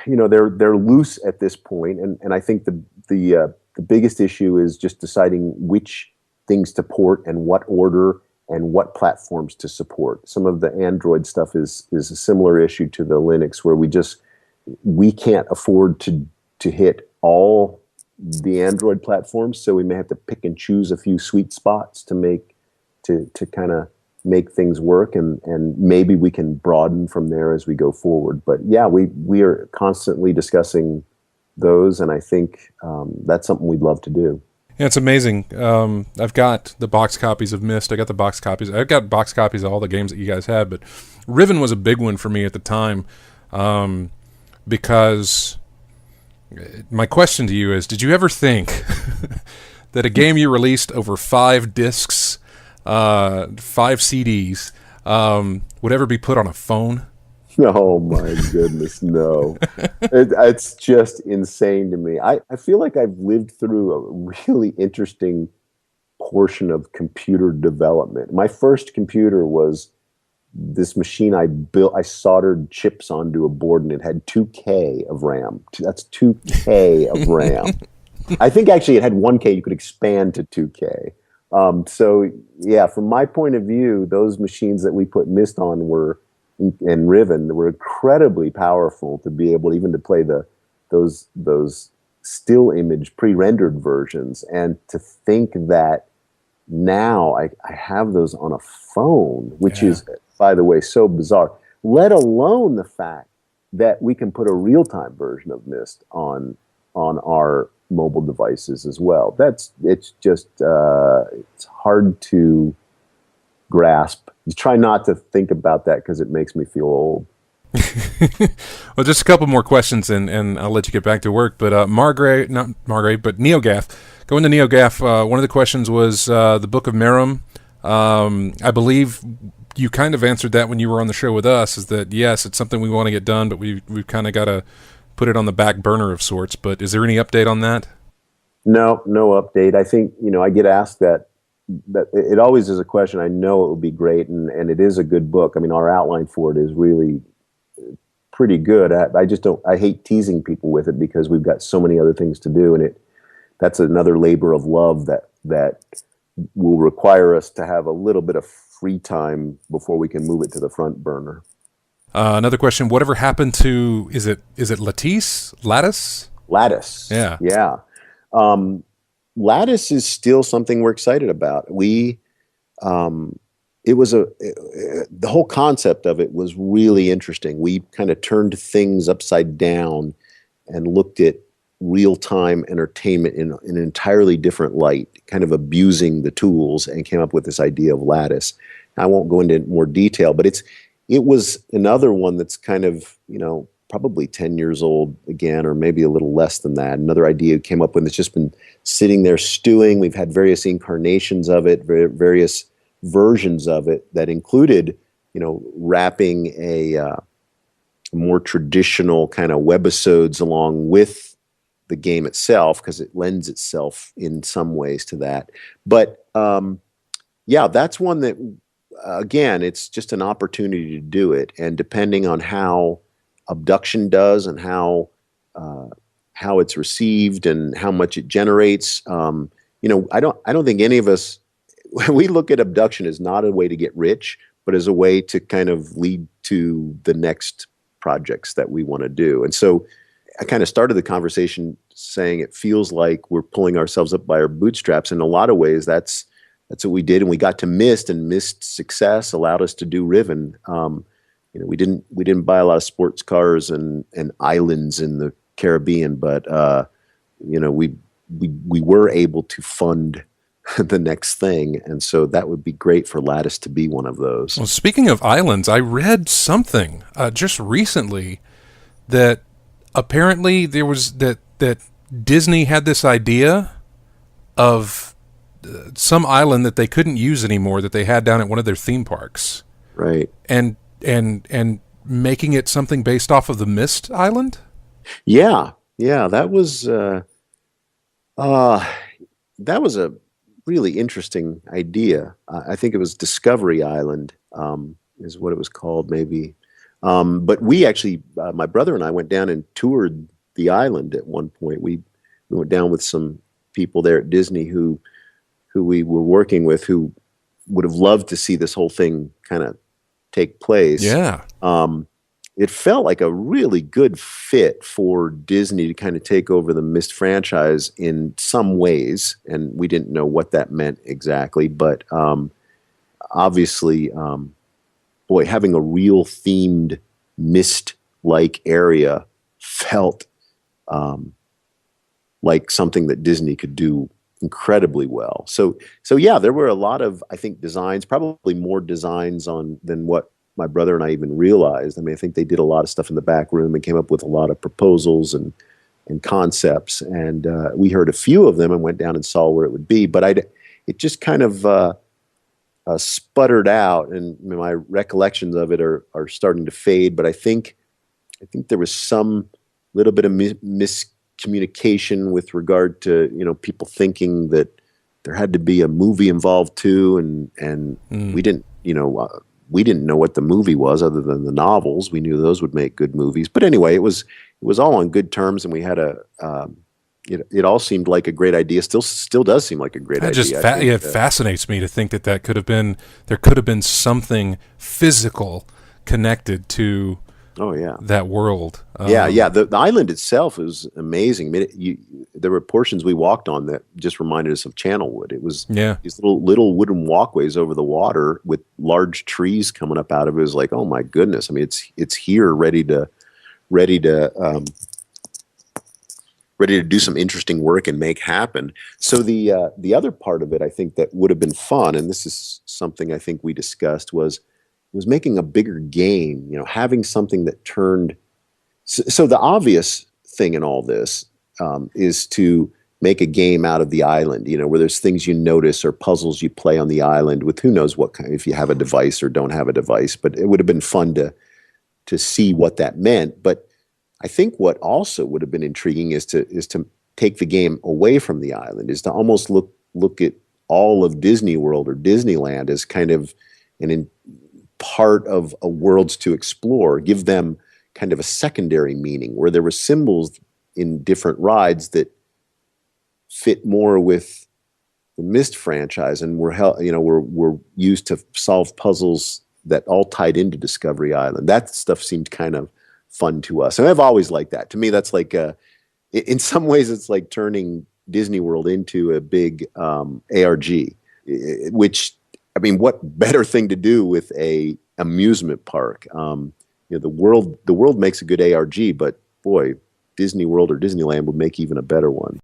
They're loose at this point, and I think the the biggest issue is just deciding which things to port and what order and what platforms to support. Some of the Android stuff is a similar issue to the Linux, where we can't afford to hit all the Android platforms, so we may have to pick and choose a few sweet spots to kind of make things work, and maybe we can broaden from there as we go forward. But yeah, we are constantly discussing those, and I think that's something we'd love to do.
Yeah, it's amazing. I've got the box copies of Myst. I've got box copies of all the games that you guys had, but Riven was a big one for me at the time, because my question to you is, did you ever think that a game you released over 5 discs, 5 CDs, would ever be put on a phone?
Oh my goodness, no. It's just insane to me. I feel like I've lived through a really interesting portion of computer development. My first computer was this machine I built. I soldered chips onto a board, and it had 2K of RAM. That's 2K of RAM. I think actually it had 1K. You could expand to 2K. So yeah, from my point of view, those machines that we put Myst on and Riven were incredibly powerful to be able even to play those still image pre-rendered versions, and to think that now I have those on a phone, which is, by the way, so bizarre, let alone the fact that we can put a real-time version of Myst on our mobile devices as well. It's just it's hard to grasp. You try not to think about that because it makes me feel old.
Well, just a couple more questions, and I'll let you get back to work. But NeoGaf. Going to NeoGaf, one of the questions was the Book of Merum. I believe you kind of answered that when you were on the show with us, is that, yes, it's something we want to get done, but we've kind of got to put it on the back burner of sorts. But is there any update on that? No
update. I think, I get asked that it always is a question. I know it would be great, and it is a good book. I mean, our outline for it is really pretty good. I hate teasing people with it because we've got so many other things to do, and that's another labor of love that will require us to have a little bit of free time before we can move it to the front burner.
Another question: whatever happened to is it Lattice?
Lattice. Yeah. Lattice is still something we're excited about. The whole concept of it was really interesting. We kind of turned things upside down and looked at real-time entertainment in an entirely different light, kind of abusing the tools, and came up with this idea of Lattice. I won't go into more detail, but it was another one that's kind of, probably 10 years old again, or maybe a little less than that. Another idea came up when it's just been sitting there stewing. We've had various incarnations of it, various versions of it that included, wrapping a more traditional kind of webisodes along with the game itself, because it lends itself in some ways to that. But that's one that, again, it's just an opportunity to do it. And depending on how Obduction does and how it's received and how much it generates, I don't think any of us, we look at Obduction as not a way to get rich, but as a way to kind of lead to the next projects that we want to do. And so I kind of started the conversation saying it feels like we're pulling ourselves up by our bootstraps. In a lot of ways, that's what we did, and we got to Myst, and Myst's success allowed us to do Riven. We didn't buy a lot of sports cars and islands in the Caribbean, but we were able to fund the next thing, and so that would be great for Lattice to be one of those.
Well, speaking of islands, I read something just recently that apparently there was that Disney had this idea of some island that they couldn't use anymore that they had down at one of their theme parks,
right? And
making it something based off of the Myst Island.
Yeah, that was a really interesting idea. I think it was Discovery Island, is what it was called, maybe. But we actually, my brother and I went down and toured the island at one point. We went down with some people there at Disney who we were working with who would have loved to see this whole thing kind of take place.
Yeah.
It felt like a really good fit for Disney to kind of take over the Myst franchise in some ways, and we didn't know what that meant exactly, but obviously, boy, having a real themed Myst-like area felt like something that Disney could do incredibly well. So yeah, there were a lot of, I think, designs, probably more designs than what my brother and I even realized. I mean, I think they did a lot of stuff in the back room and came up with a lot of proposals and concepts. And we heard a few of them and went down and saw where it would be. But it just kind of sputtered out, and my recollections of it are starting to fade. But I think there was some little bit of miscommunication with regard to people thinking that there had to be a movie involved too, and we didn't we didn't know what the movie was other than the novels. We knew those would make good movies. But anyway, it was all on good terms, and we had it all seemed like a great idea. Still does seem like a great idea.
It fascinates me to think that there could have been something physical connected to that world.
The island itself is amazing. I mean, there were portions we walked on that just reminded us of Channelwood. It was these little wooden walkways over the water with large trees coming up out of it. It was like, oh my goodness. I mean, it's here ready to do some interesting work and make happen. So the other part of it, I think, that would have been fun, and this is something I think we discussed, was making a bigger game, having something that turned. So the obvious thing in all this is to make a game out of the island, where there's things you notice or puzzles you play on the island with who knows what kind, if you have a device or don't have a device. But it would have been fun to see what that meant. But I think what also would have been intriguing is to take the game away from the island, is to almost look at all of Disney World or Disneyland as kind of part of a worlds to explore, give them kind of a secondary meaning where there were symbols in different rides that fit more with the Myst franchise and were used to solve puzzles that all tied into Discovery Island. That stuff seemed kind of fun to us. And I've always liked that. To me, that's like in some ways it's like turning Disney World into a big ARG, which, I mean, what better thing to do with a amusement park? The world makes a good ARG, but boy, Disney World or Disneyland would make even a better one.